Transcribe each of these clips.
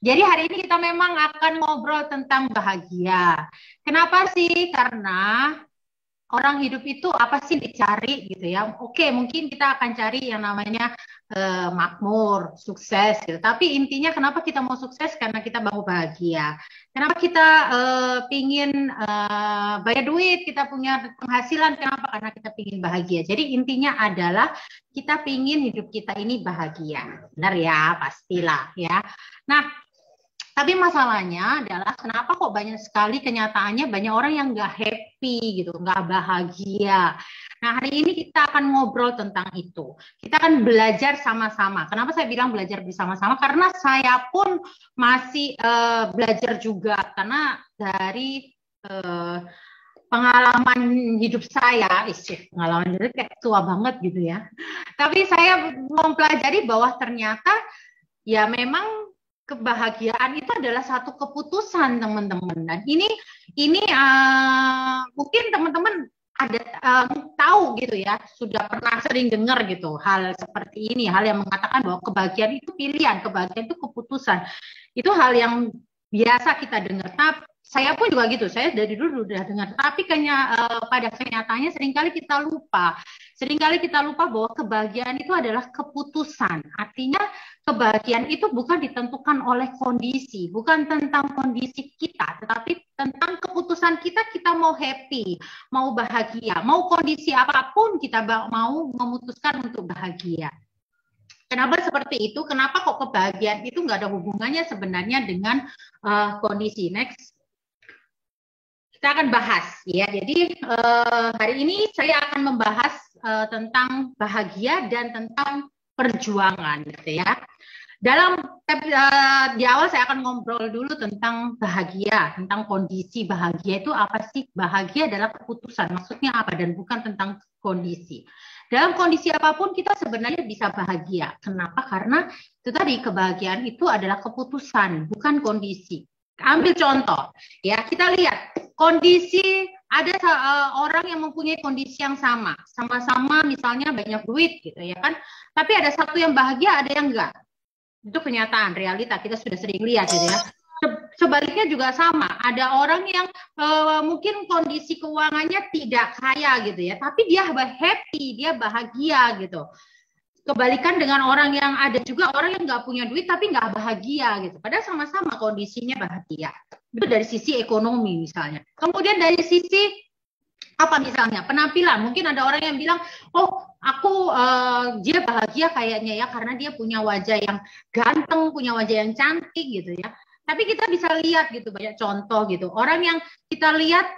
Jadi hari ini kita memang akan ngobrol tentang bahagia. Kenapa sih? Karena orang hidup itu apa sih dicari gitu ya. Oke, mungkin kita akan cari yang namanya makmur, sukses gitu. Tapi intinya kenapa kita mau sukses? Karena kita mau bahagia. Kenapa kita pingin bayar duit, kita punya penghasilan, kenapa? Karena kita pingin bahagia. Jadi intinya adalah kita pingin hidup kita ini bahagia. Benar ya, pastilah ya. Nah, tapi masalahnya adalah kenapa kok banyak sekali kenyataannya banyak orang yang nggak happy gitu, nggak bahagia. Nah hari ini kita akan ngobrol tentang itu. Kita akan belajar sama-sama. Kenapa saya bilang belajar bersama-sama? Karena saya pun masih belajar juga. Karena dari pengalaman hidup saya, pengalaman hidup kayak tua banget gitu ya. Tapi saya mempelajari bahwa ternyata ya memang kebahagiaan itu adalah satu keputusan teman-teman. Dan ini mungkin teman-teman ada tahu gitu ya, sudah pernah sering dengar gitu hal seperti ini, hal yang mengatakan bahwa kebahagiaan itu pilihan, kebahagiaan itu keputusan. Itu hal yang biasa kita dengar. Tapi saya pun juga gitu, saya dari dulu udah dengar. Tapi pada kenyataannya seringkali kita lupa. Seringkali kita lupa bahwa kebahagiaan itu adalah keputusan. Artinya kebahagiaan itu bukan ditentukan oleh kondisi, bukan tentang kondisi kita, tetapi tentang keputusan kita, kita mau happy, mau bahagia, mau kondisi apapun kita mau memutuskan untuk bahagia. Kenapa seperti itu? Kenapa kok kebahagiaan itu nggak ada hubungannya sebenarnya dengan kondisi? Next. Kita akan bahas ya. Jadi hari ini saya akan membahas tentang bahagia dan tentang perjuangan gitu ya. Di awal saya akan ngobrol dulu tentang bahagia, tentang kondisi bahagia itu apa sih? Bahagia adalah keputusan. Maksudnya apa? Dan bukan tentang kondisi. Dalam kondisi apapun kita sebenarnya bisa bahagia. Kenapa? Karena itu tadi kebahagiaan itu adalah keputusan, bukan kondisi. Ambil contoh, ya kita lihat kondisi ada orang yang mempunyai kondisi yang sama-sama misalnya banyak duit gitu ya kan, tapi ada satu yang bahagia, ada yang enggak. Itu kenyataan, realita kita sudah sering lihat gitu ya. Sebaliknya juga sama, ada orang yang mungkin kondisi keuangannya tidak kaya gitu ya, tapi dia happy, dia bahagia gitu. Kebalikan dengan orang yang ada juga orang yang nggak punya duit tapi nggak bahagia gitu. Padahal sama-sama kondisinya bahagia. Itu dari sisi ekonomi misalnya. Kemudian dari sisi apa misalnya penampilan. Mungkin ada orang yang bilang, oh aku dia bahagia kayaknya ya karena dia punya wajah yang ganteng, punya wajah yang cantik gitu ya. Tapi kita bisa lihat gitu banyak contoh gitu. Orang yang kita lihat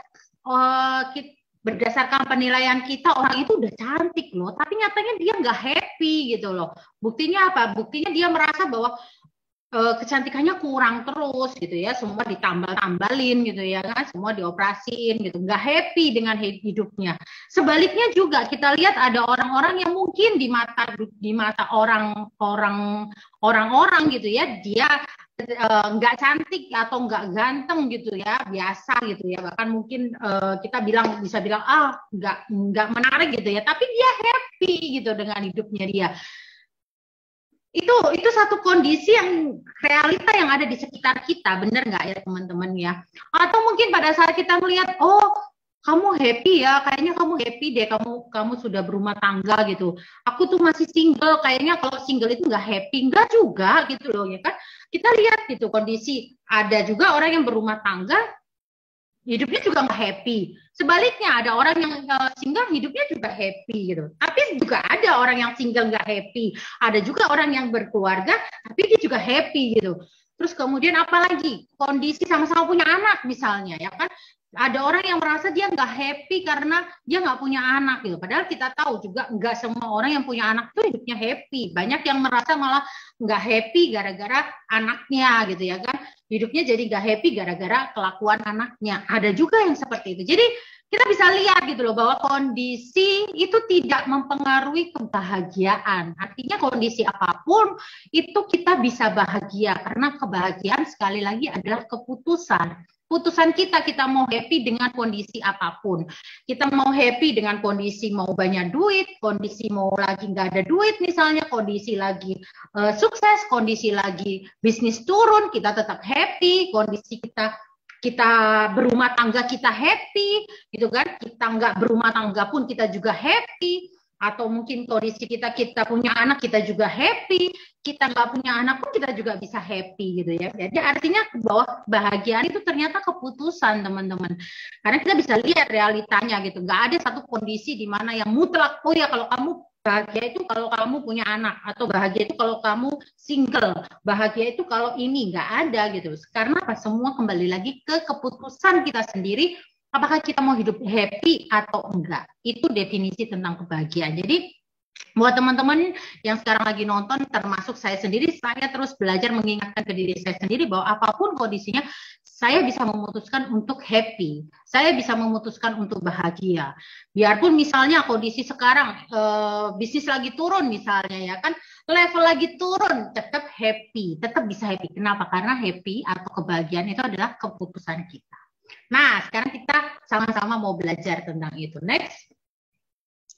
berdasarkan penilaian kita orang itu udah cantik loh, tapi nyatanya dia nggak happy gitu loh. Buktinya apa? Buktinya dia merasa bahwa kecantikannya kurang terus gitu ya, semua ditambal-tambalin gitu ya kan, semua dioperasiin gitu, nggak happy dengan hidupnya. Sebaliknya juga kita lihat ada orang-orang yang mungkin di mata orang-orang gitu ya, dia nggak cantik atau nggak ganteng gitu ya, biasa gitu ya, bahkan mungkin kita bisa bilang nggak menarik gitu ya, tapi dia happy gitu dengan hidupnya dia. Itu satu kondisi yang realita yang ada di sekitar kita, benar nggak ya teman-teman ya? Atau mungkin pada saat kita melihat, oh kamu happy ya, kayaknya kamu happy deh, kamu sudah berumah tangga gitu. Aku tuh masih single, kayaknya kalau single itu nggak happy, nggak juga gitu loh ya kan? Kita lihat gitu kondisi. Ada juga orang yang berumah tangga, hidupnya juga nggak happy. Sebaliknya ada orang yang single hidupnya juga happy gitu. Tapi juga ada orang yang single nggak happy. Ada juga orang yang berkeluarga tapi dia juga happy gitu. Terus kemudian apalagi kondisi sama-sama punya anak misalnya ya kan. Ada orang yang merasa dia nggak happy karena dia nggak punya anak gitu. Padahal kita tahu juga nggak semua orang yang punya anak itu hidupnya happy. Banyak yang merasa malah nggak happy gara-gara anaknya gitu ya kan. Hidupnya jadi nggak happy gara-gara kelakuan anaknya. Ada juga yang seperti itu. Jadi kita bisa lihat gitu loh bahwa kondisi itu tidak mempengaruhi kebahagiaan. Artinya kondisi apapun itu kita bisa bahagia karena kebahagiaan sekali lagi adalah keputusan. keputusan kita mau happy dengan kondisi apapun. Kita mau happy dengan kondisi mau banyak duit, kondisi mau lagi nggak ada duit misalnya, kondisi lagi sukses, kondisi lagi bisnis turun, kita tetap happy, kondisi kita berumah tangga kita happy, gitu kan? Kita nggak berumah tangga pun kita juga happy, atau mungkin kondisi kita punya anak kita juga happy, kita nggak punya anak pun kita juga bisa happy, gitu ya. Jadi artinya bahwa kebahagiaan itu ternyata keputusan, teman-teman. Karena kita bisa lihat realitanya gitu. Nggak ada satu kondisi di mana yang mutlak. Oh ya, kalau kamu bahagia itu kalau kamu punya anak, atau bahagia itu kalau kamu single, bahagia itu kalau ini, nggak ada gitu. Karena apa? Semua kembali lagi ke keputusan kita sendiri, apakah kita mau hidup happy atau enggak. Itu definisi tentang kebahagiaan. Jadi buat teman-teman yang sekarang lagi nonton, termasuk saya sendiri, saya terus belajar mengingatkan ke diri saya sendiri bahwa apapun kondisinya, saya bisa memutuskan untuk happy, saya bisa memutuskan untuk bahagia. Biarpun misalnya kondisi sekarang bisnis lagi turun misalnya, ya kan, level lagi turun, tetap happy, tetap bisa happy. Kenapa? Karena happy atau kebahagiaan itu adalah keputusan kita. Nah, sekarang kita sama-sama mau belajar tentang itu. Next.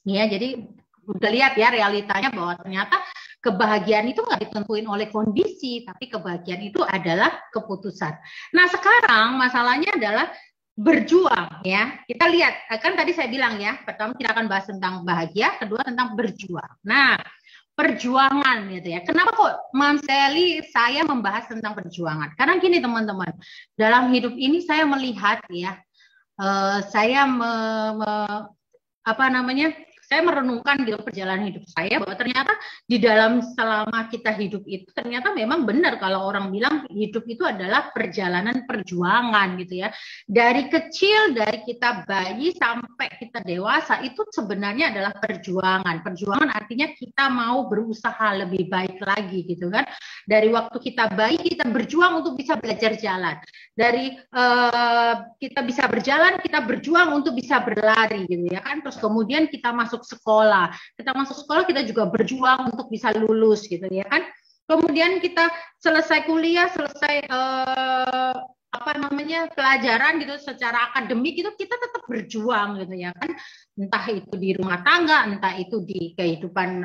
Ya, jadi udah lihat ya realitanya bahwa ternyata kebahagiaan itu nggak ditentuin oleh kondisi, tapi kebahagiaan itu adalah keputusan. Nah, sekarang masalahnya adalah berjuang ya. Kita lihat, kan tadi saya bilang ya, pertama kita akan bahas tentang bahagia, kedua tentang berjuang. Nah, perjuangan gitu ya. Kenapa kok Mam Sally saya membahas tentang perjuangan? Karena gini teman-teman, dalam hidup ini saya melihat ya, saya saya merenungkan gitu perjalanan hidup saya, bahwa ternyata di dalam selama kita hidup itu ternyata memang benar kalau orang bilang hidup itu adalah perjalanan perjuangan gitu ya. Dari kecil, dari kita bayi sampai kita dewasa itu sebenarnya adalah perjuangan. Perjuangan artinya kita mau berusaha lebih baik lagi gitu kan. Dari waktu kita bayi kita berjuang untuk bisa belajar jalan. Dari kita bisa berjalan, kita berjuang untuk bisa berlari gitu ya kan. Terus kemudian kita masuk sekolah. Kita masuk sekolah kita juga berjuang untuk bisa lulus gitu ya kan. Kemudian kita selesai kuliah, selesai pelajaran gitu secara akademik itu kita tetap berjuang gitu ya kan. Entah itu di rumah tangga, entah itu di kehidupan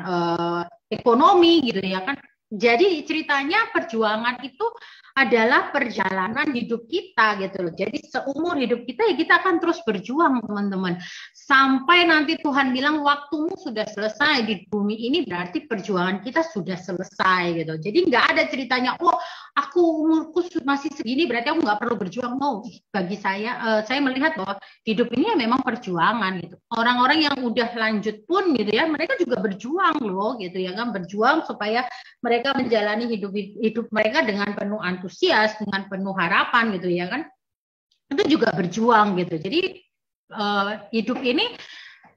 ekonomi gitu ya kan. Jadi ceritanya perjuangan itu adalah perjalanan hidup kita gitu loh. Jadi seumur hidup kita ya kita akan terus berjuang teman-teman. Sampai nanti Tuhan bilang waktumu sudah selesai di bumi ini, berarti perjuangan kita sudah selesai gitu. Jadi nggak ada ceritanya, oh aku umurku masih segini berarti aku nggak perlu berjuang. No, bagi saya melihat bahwa hidup ini ya memang perjuangan gitu. Orang-orang yang udah lanjut pun gitu ya, mereka juga berjuang loh gitu ya kan, berjuang supaya mereka menjalani hidup mereka dengan penuh antusias, dengan penuh harapan gitu ya kan. Itu juga berjuang gitu. Jadi hidup ini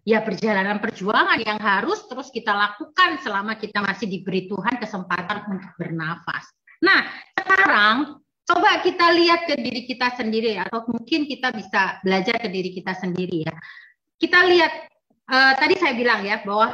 ya perjalanan perjuangan yang harus terus kita lakukan selama kita masih diberi Tuhan kesempatan untuk bernafas. Nah, sekarang coba kita lihat ke diri kita sendiri, atau mungkin kita bisa belajar ke diri kita sendiri ya. Kita lihat, tadi saya bilang ya bahwa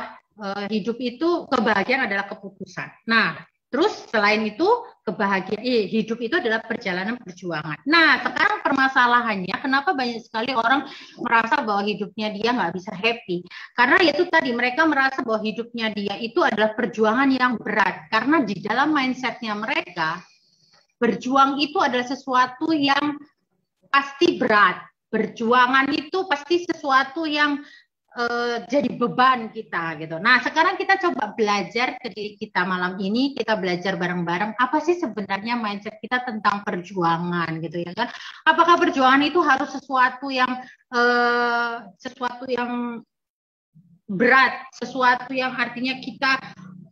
hidup itu kebahagiaan adalah keputusan. Nah, terus selain itu kebahagiaan hidup itu adalah perjalanan perjuangan. Nah, sekarang permasalahannya kenapa banyak sekali orang merasa bahwa hidupnya dia nggak bisa happy? Karena itu tadi mereka merasa bahwa hidupnya dia itu adalah perjuangan yang berat. Karena di dalam mindsetnya mereka berjuang itu adalah sesuatu yang pasti berat. Perjuangan itu pasti sesuatu yang jadi beban kita gitu. Nah, sekarang kita coba belajar ke diri kita malam ini, kita belajar bareng-bareng apa sih sebenarnya mindset kita tentang perjuangan gitu ya kan. Apakah perjuangan itu harus sesuatu yang berat, sesuatu yang artinya kita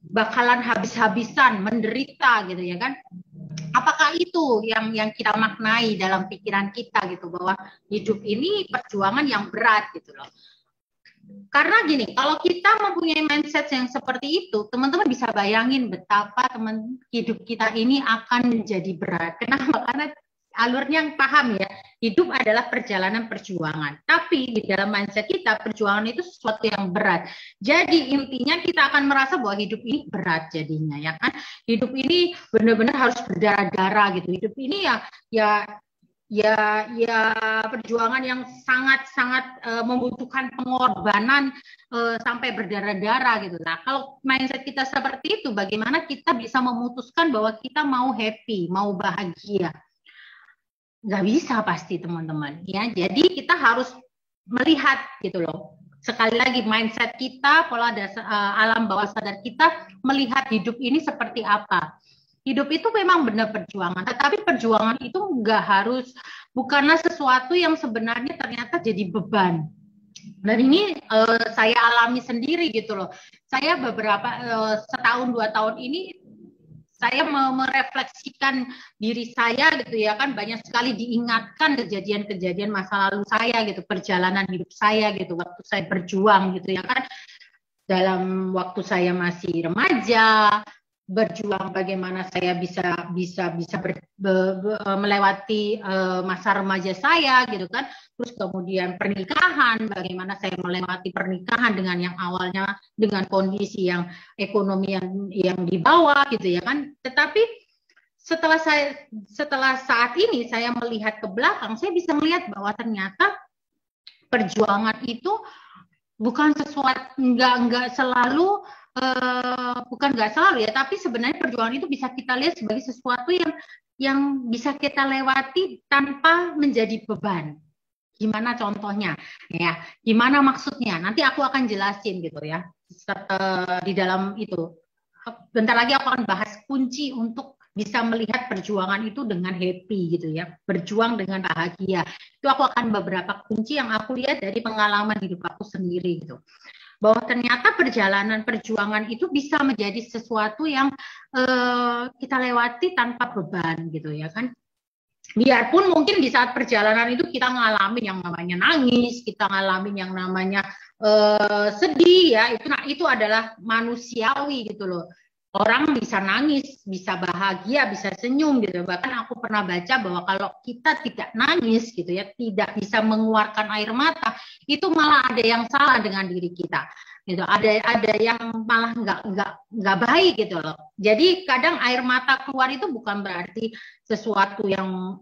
bakalan habis-habisan menderita gitu ya kan. Apakah itu yang kita maknai dalam pikiran kita gitu, bahwa hidup ini perjuangan yang berat gitu loh. Karena gini, kalau kita mempunyai mindset yang seperti itu, teman-teman bisa bayangin betapa hidup kita ini akan menjadi berat. Kenapa? Karena alurnya yang paham ya, hidup adalah perjalanan perjuangan. Tapi di dalam mindset kita, perjuangan itu sesuatu yang berat. Jadi intinya kita akan merasa bahwa hidup ini berat jadinya ya kan. Hidup ini benar-benar harus berdarah-darah gitu. Hidup ini ya ya perjuangan yang sangat-sangat membutuhkan pengorbanan sampai berdarah-darah gitu. Nah, kalau mindset kita seperti itu, bagaimana kita bisa memutuskan bahwa kita mau happy, mau bahagia? Nggak bisa pasti teman-teman. Ya, jadi kita harus melihat gitu loh. Sekali lagi mindset kita, pola dasar alam bawah sadar kita melihat hidup ini seperti apa. Hidup itu memang benar perjuangan, tetapi perjuangan itu nggak harus, bukanlah sesuatu yang sebenarnya ternyata jadi beban. Dan ini saya alami sendiri gitu loh. Saya beberapa setahun 2 tahun ini saya merefleksikan diri saya gitu ya kan, banyak sekali diingatkan kejadian-kejadian masa lalu saya gitu, perjalanan hidup saya gitu, waktu saya berjuang gitu ya kan, dalam waktu saya masih remaja, berjuang bagaimana saya bisa melewati masa remaja saya gitu kan, terus kemudian pernikahan, bagaimana saya melewati pernikahan dengan yang awalnya dengan kondisi yang ekonomi yang di bawah gitu ya kan, tetapi setelah saat ini saya melihat ke belakang, saya bisa melihat bahwa ternyata perjuangan itu bukan sesuatu, nggak selalu bukan nggak selalu ya, tapi sebenarnya perjuangan itu bisa kita lihat sebagai sesuatu yang bisa kita lewati tanpa menjadi beban. Gimana contohnya? Ya, gimana maksudnya? Nanti aku akan jelasin gitu ya. Di dalam itu. Bentar lagi aku akan bahas kunci untuk bisa melihat perjuangan itu dengan happy gitu ya. Berjuang dengan bahagia. Itu aku akan beberapa kunci yang aku lihat dari pengalaman hidup aku sendiri gitu. Bahwa ternyata perjalanan perjuangan itu bisa menjadi sesuatu yang kita lewati tanpa beban gitu ya kan. Biarpun mungkin di saat perjalanan itu kita ngalamin yang namanya nangis, kita ngalamin yang namanya sedih ya, itu adalah manusiawi gitu loh. Orang bisa nangis, bisa bahagia, bisa senyum gitu. Bahkan aku pernah baca bahwa kalau kita tidak nangis gitu ya, tidak bisa mengeluarkan air mata, itu malah ada yang salah dengan diri kita. Gitu. Ada yang malah nggak baik gitu loh. Jadi kadang air mata keluar itu bukan berarti sesuatu yang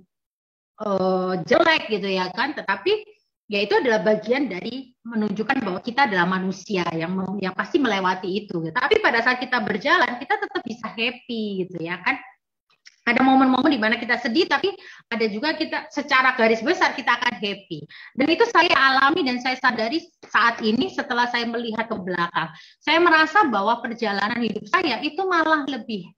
jelek gitu ya kan, tetapi ya itu adalah bagian dari menunjukkan bahwa kita adalah manusia yang pasti melewati itu. Tapi pada saat kita berjalan, kita tetap bisa happy gitu ya kan. Ada momen-momen di mana kita sedih, tapi ada juga kita secara garis besar kita akan happy. Dan itu saya alami dan saya sadari saat ini setelah saya melihat ke belakang. Saya merasa bahwa perjalanan hidup saya itu malah lebih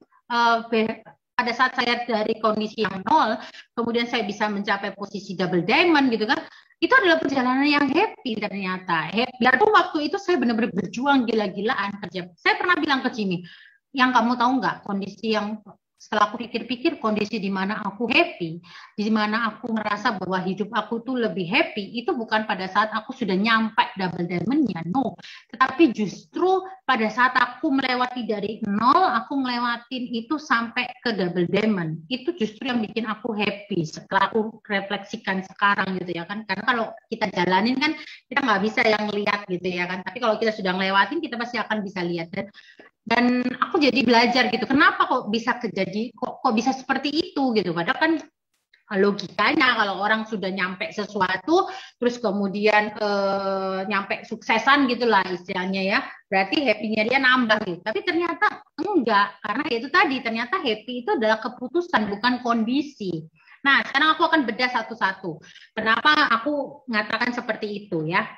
pada saat saya dari kondisi yang nol, kemudian saya bisa mencapai posisi double diamond gitu kan. Itu adalah perjalanan yang happy ternyata. Biarpun waktu itu saya benar-benar berjuang gila-gilaan kerja. Saya pernah bilang ke Jimmy, yang kamu tahu nggak kondisi yang setelah aku pikir-pikir kondisi di mana aku happy, di mana aku merasa bahwa hidup aku tuh lebih happy, itu bukan pada saat aku sudah nyampe double diamond-nya, no. Tetapi justru pada saat aku melewati dari nol, aku ngelewatin itu sampai ke double diamond. Itu justru yang bikin aku happy setelah aku refleksikan sekarang gitu ya kan. Karena kalau kita jalanin kan kita nggak bisa yang lihat gitu ya kan. Tapi kalau kita sudah ngelewatin kita pasti akan bisa lihat. Dan aku jadi belajar gitu, kenapa kok bisa kok bisa seperti itu gitu. Padahal kan logikanya kalau orang sudah nyampe sesuatu, terus kemudian nyampe suksesan gitulah istilahnya ya, berarti happy-nya dia nambah gitu. Tapi ternyata enggak, karena itu tadi ternyata happy itu adalah keputusan bukan kondisi. Nah sekarang aku akan bedah satu-satu. Kenapa aku mengatakan seperti itu ya?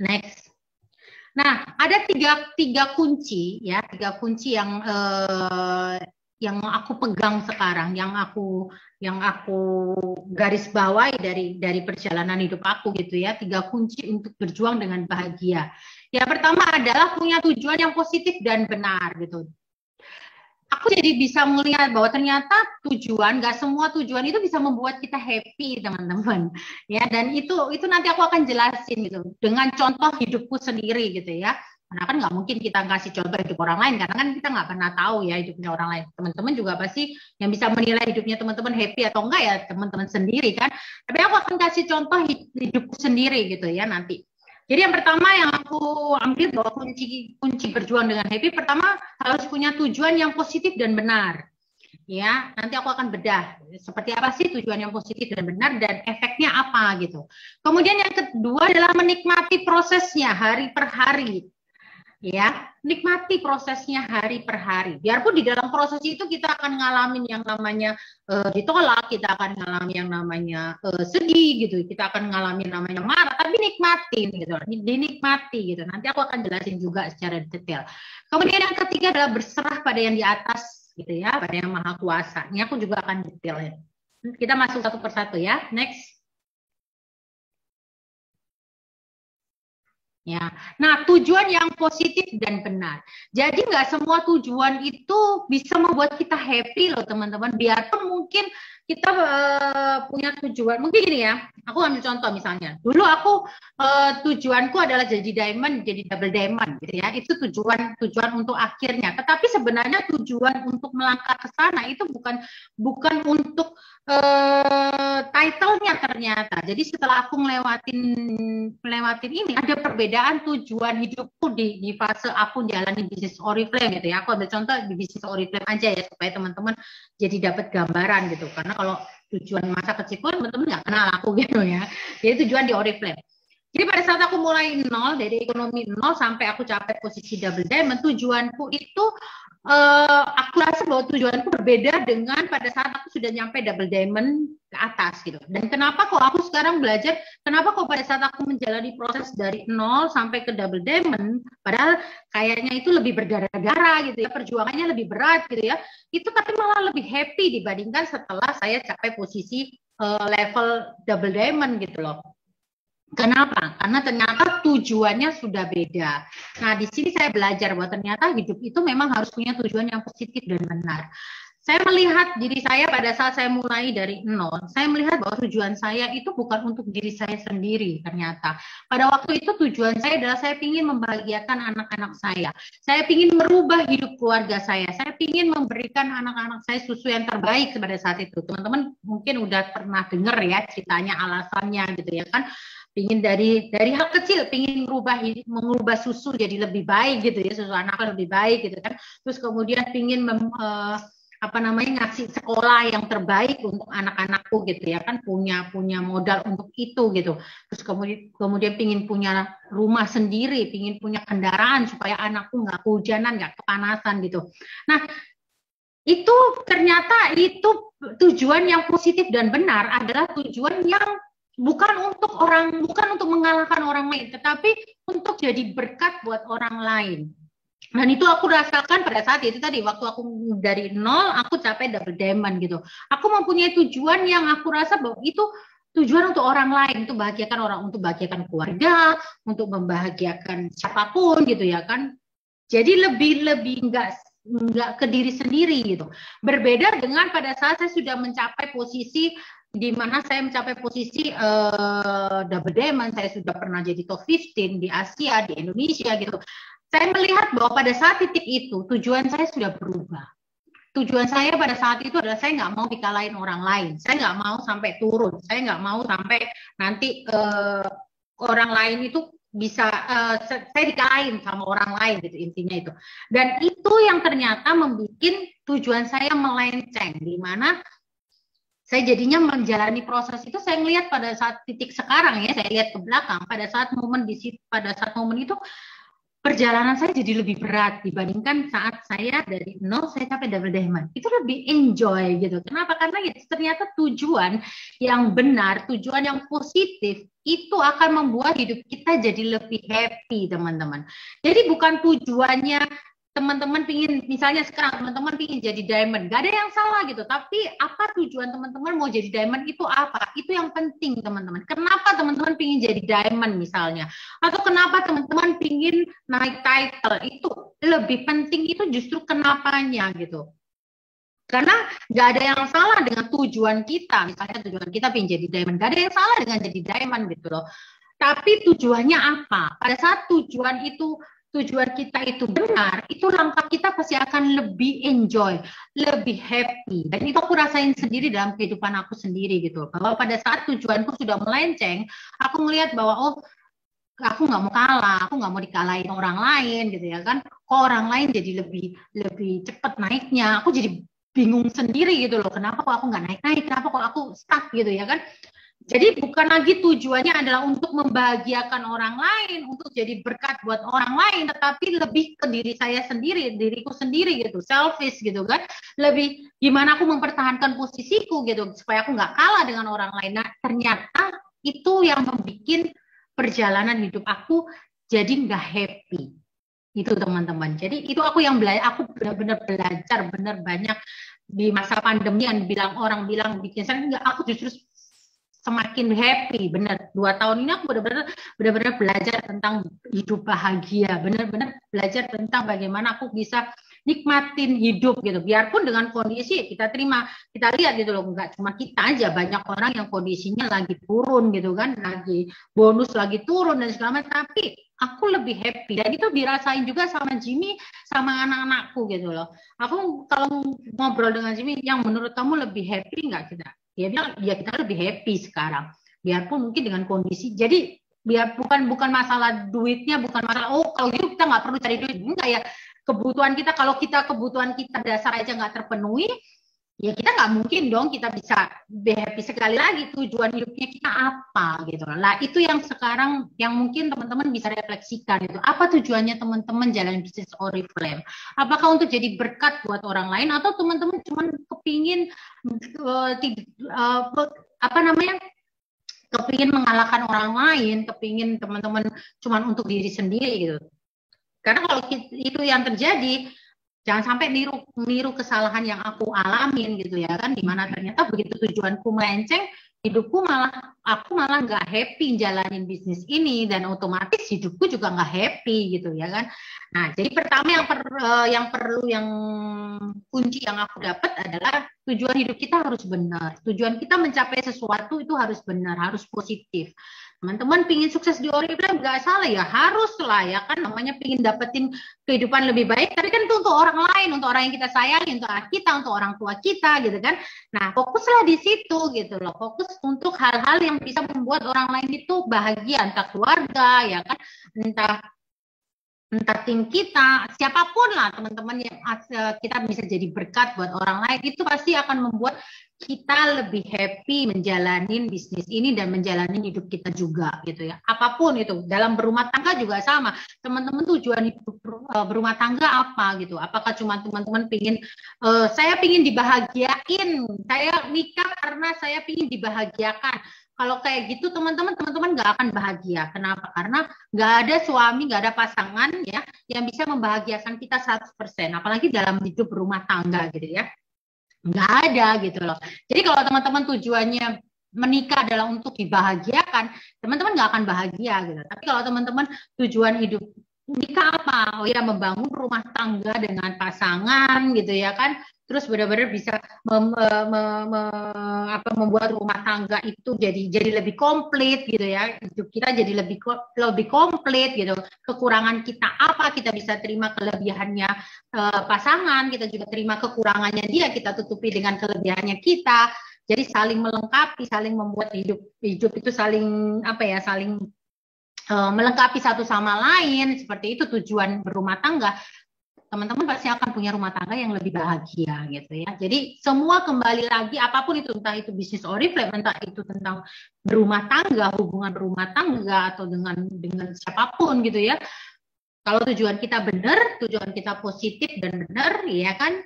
Next. Nah, ada tiga kunci ya, tiga kunci yang aku pegang sekarang, yang aku garis bawahi dari perjalanan hidup aku gitu ya, tiga kunci untuk berjuang dengan bahagia. Yang pertama adalah punya tujuan yang positif dan benar gitu. Aku jadi bisa melihat bahwa ternyata nggak semua tujuan itu bisa membuat kita happy teman-teman ya, dan itu nanti aku akan jelasin gitu dengan contoh hidupku sendiri gitu ya, karena kan nggak mungkin kita kasih contoh hidup orang lain karena kan kita nggak pernah tahu ya hidupnya orang lain. Teman-teman juga pasti yang bisa menilai hidupnya teman-teman happy atau enggak ya teman-teman sendiri kan, tapi aku akan kasih contoh hidupku sendiri gitu ya nanti. Jadi yang pertama yang aku ambil bahwa kunci berjuang dengan happy, pertama harus punya tujuan yang positif dan benar. ya nanti aku akan bedah seperti apa sih tujuan yang positif dan benar dan efeknya apa gitu. Kemudian yang kedua adalah menikmati prosesnya hari per hari, ya nikmati prosesnya hari per hari. Biarpun di dalam proses itu kita akan ngalamin yang namanya ditolak, kita akan ngalamin yang namanya sedih gitu, kita akan ngalamin namanya marah, tapi nikmatin gitu, dinikmati gitu. Nanti aku akan jelasin juga secara detail. Kemudian yang ketiga adalah berserah pada yang di atas gitu ya, pada yang maha kuasa. Ini aku juga akan detailin. Kita masuk satu persatu ya. Next. Ya, nah tujuan yang positif dan benar. Jadi nggak semua tujuan itu bisa membuat kita happy loh teman-teman. Biarpun mungkin kita punya tujuan, mungkin gini ya. Aku ambil contoh misalnya. Dulu aku tujuanku adalah jadi diamond, jadi double diamond, gitu ya. Itu tujuan untuk akhirnya. Tetapi sebenarnya tujuan untuk melangkah ke sana itu bukan untuk title-nya ternyata. Jadi setelah aku melewatin ini ada perbedaan tujuan hidupku di fase aku jalani bisnis Oriflame gitu ya. Aku ambil contoh di bisnis Oriflame aja ya supaya teman-teman jadi dapat gambaran gitu. Karena kalau tujuan masa kecilku teman-teman nggak kenal aku gitu ya. Jadi tujuan di Oriflame. Jadi pada saat aku mulai nol, dari ekonomi nol sampai aku capai posisi double diamond, tujuanku itu aku rasa bahwa tujuanku berbeda dengan pada saat aku sudah nyampe double diamond ke atas gitu. Dan kenapa kok aku sekarang belajar, kenapa kok pada saat aku menjalani proses dari nol sampai ke double diamond, padahal kayaknya itu lebih bergara-gara gitu ya, perjuangannya lebih berat gitu ya, itu tapi malah lebih happy dibandingkan setelah saya capai posisi level double diamond gitu loh. Kenapa? Karena ternyata tujuannya sudah beda. Nah, di sini saya belajar bahwa ternyata hidup itu memang harus punya tujuan yang positif dan benar. Saya melihat diri saya pada saat saya mulai dari nol, saya melihat bahwa tujuan saya itu bukan untuk diri saya sendiri ternyata. Pada waktu itu tujuan saya adalah saya ingin membahagiakan anak-anak saya. Saya ingin merubah hidup keluarga saya ingin memberikan anak-anak saya susu yang terbaik pada saat itu. Teman-teman mungkin udah pernah dengar ya ceritanya alasannya gitu ya kan. Pingin dari hal kecil pingin mengubah susu jadi lebih baik gitu ya, susu anak lebih baik gitu kan, terus kemudian pingin ngasih sekolah yang terbaik untuk anak-anakku gitu ya kan, punya modal untuk itu gitu, terus kemudian pingin punya rumah sendiri, pingin punya kendaraan supaya anakku nggak kehujanan, nggak kepanasan gitu. Nah itu ternyata itu tujuan yang positif dan benar adalah tujuan yang bukan untuk mengalahkan orang lain, tetapi untuk jadi berkat buat orang lain. Dan itu aku rasakan pada saat itu tadi, waktu aku dari nol, aku capai double diamond gitu. Aku mempunyai tujuan yang aku rasa bahwa itu tujuan untuk orang lain, untuk bahagiakan orang, untuk bahagiakan keluarga, untuk membahagiakan siapapun gitu ya kan. Jadi lebih nggak ke diri sendiri gitu. Berbeda dengan pada saat saya sudah mencapai posisi di mana saya mencapai posisi double diamond, saya sudah pernah jadi top 15 di Asia, di Indonesia gitu. Saya melihat bahwa pada saat titik itu tujuan saya sudah berubah. Tujuan saya pada saat itu adalah saya nggak mau dikalahin orang lain, saya nggak mau sampai turun, saya nggak mau sampai nanti orang lain itu bisa saya dikalahin sama orang lain gitu intinya itu. Dan itu yang ternyata membuat tujuan saya melenceng, di mana saya jadinya menjalani proses itu, saya melihat pada saat titik sekarang ya, saya lihat ke belakang pada saat momen itu perjalanan saya jadi lebih berat dibandingkan saat saya dari nol saya capai double diamond. Itu lebih enjoy gitu. Kenapa? Karena ya, ternyata tujuan yang benar, tujuan yang positif itu akan membuat hidup kita jadi lebih happy, teman-teman. Jadi bukan tujuannya teman-teman pingin, misalnya sekarang teman-teman pingin jadi diamond, gak ada yang salah gitu, tapi apa tujuan teman-teman mau jadi diamond itu apa? Itu yang penting teman-teman. Kenapa teman-teman pingin jadi diamond misalnya? Atau kenapa teman-teman pingin naik title? Itu lebih penting, itu justru kenapanya gitu. Karena gak ada yang salah dengan tujuan kita, misalnya tujuan kita pingin jadi diamond, gak ada yang salah dengan jadi diamond gitu loh. Tapi tujuannya apa? Pada saat tujuan kita itu benar, itu langkah kita pasti akan lebih enjoy, lebih happy. Dan itu aku rasain sendiri dalam kehidupan aku sendiri gitu. Bahwa pada saat tujuanku sudah melenceng, aku melihat bahwa aku nggak mau kalah, aku nggak mau dikalahin orang lain gitu ya kan. Kok orang lain jadi lebih cepat naiknya, aku jadi bingung sendiri gitu loh, kenapa kok aku nggak naik-naik, kenapa kok aku stuck gitu ya kan. Jadi bukan lagi tujuannya adalah untuk membahagiakan orang lain, untuk jadi berkat buat orang lain, tetapi lebih ke diri saya sendiri, diriku sendiri gitu, selfish gitu kan. Lebih gimana aku mempertahankan posisiku gitu, supaya aku nggak kalah dengan orang lain. Nah ternyata itu yang membuat perjalanan hidup aku jadi nggak happy. Itu teman-teman. Jadi itu aku yang belajar, aku benar-benar belajar, benar banyak di masa pandemi yang bilang orang bilang bikin saya enggak, aku justru semakin happy. Benar, 2 tahun ini aku benar-benar belajar tentang hidup bahagia, benar-benar belajar tentang bagaimana aku bisa nikmatin hidup gitu, biarpun dengan kondisi kita terima, kita lihat gitu loh, nggak cuma kita aja, banyak orang yang kondisinya lagi turun gitu kan, lagi bonus lagi turun dan segala macam, tapi aku lebih happy dan itu dirasain juga sama Jimmy, sama anak-anakku gitu loh. Aku kalau ngobrol dengan Jimmy, yang menurut kamu lebih happy nggak kita? Dia bilang ya kita lebih happy sekarang, biarpun mungkin dengan kondisi. Jadi biar bukan masalah duitnya, bukan masalah kalau gitu kita nggak perlu cari duit, enggak ya. Kebutuhan kita, kalau kebutuhan kita dasar aja nggak terpenuhi, ya kita nggak mungkin dong kita bisa be happy. Sekali lagi, tujuan hidupnya kita apa gitu. Lah itu yang sekarang yang mungkin teman-teman bisa refleksikan itu. Apa tujuannya teman-teman jalan bisnis Oriflame? Apakah untuk jadi berkat buat orang lain, atau teman-teman cuma kepingin apa namanya, kepingin mengalahkan orang lain, kepingin teman-teman cuma untuk diri sendiri gitu. Karena kalau itu yang terjadi, jangan sampai niru kesalahan yang aku alamin gitu ya kan, dimana ternyata begitu tujuanku melenceng, aku malah nggak happy jalanin bisnis ini, dan otomatis hidupku juga nggak happy gitu ya kan. Nah jadi pertama yang kunci yang aku dapat adalah tujuan hidup kita harus benar, tujuan kita mencapai sesuatu itu harus benar, harus positif. Teman-teman pingin sukses di Oriflame nggak salah ya, harus lah ya kan, namanya pingin dapetin kehidupan lebih baik, tapi kan itu untuk orang lain, untuk orang yang kita sayangi, untuk anak kita, untuk orang tua kita gitu kan. Nah fokuslah di situ gitu loh, fokus untuk hal-hal yang bisa membuat orang lain itu bahagia, entah keluarga ya kan, entah tim kita, siapapun lah teman-teman yang kita bisa jadi berkat buat orang lain, itu pasti akan membuat kita lebih happy menjalanin bisnis ini dan menjalanin hidup kita juga gitu ya. Apapun itu, dalam berumah tangga juga sama. Teman-teman tujuan hidup berumah tangga apa gitu? Apakah cuma teman-teman pingin saya pingin dibahagiain, saya nikah karena saya pingin dibahagiakan. Kalau kayak gitu teman-teman nggak akan bahagia. Kenapa? Karena nggak ada suami, nggak ada pasangan ya yang bisa membahagiakan kita 100%. Apalagi dalam hidup berumah tangga gitu ya. Nggak ada gitu loh. Jadi kalau teman-teman tujuannya menikah adalah untuk dibahagiakan, teman-teman nggak akan bahagia gitu. Tapi kalau teman-teman tujuan hidup nikah apa? Oh ya, membangun rumah tangga dengan pasangan gitu ya kan. Terus benar-benar bisa membuat rumah tangga itu jadi lebih komplit gitu ya. Hidup kita jadi lebih komplit gitu. Kekurangan kita apa, kita bisa terima kelebihannya pasangan, kita juga terima kekurangannya dia, kita tutupi dengan kelebihannya kita. Jadi saling melengkapi, saling membuat hidup itu saling saling melengkapi satu sama lain. Seperti itu tujuan berumah tangga. Teman-teman pasti akan punya rumah tangga yang lebih bahagia gitu ya. Jadi semua kembali lagi, apapun itu, entah itu bisnis Oriflame, entah itu tentang berumah tangga, hubungan rumah tangga, atau dengan siapapun gitu ya. Kalau tujuan kita benar, tujuan kita positif dan benar ya kan,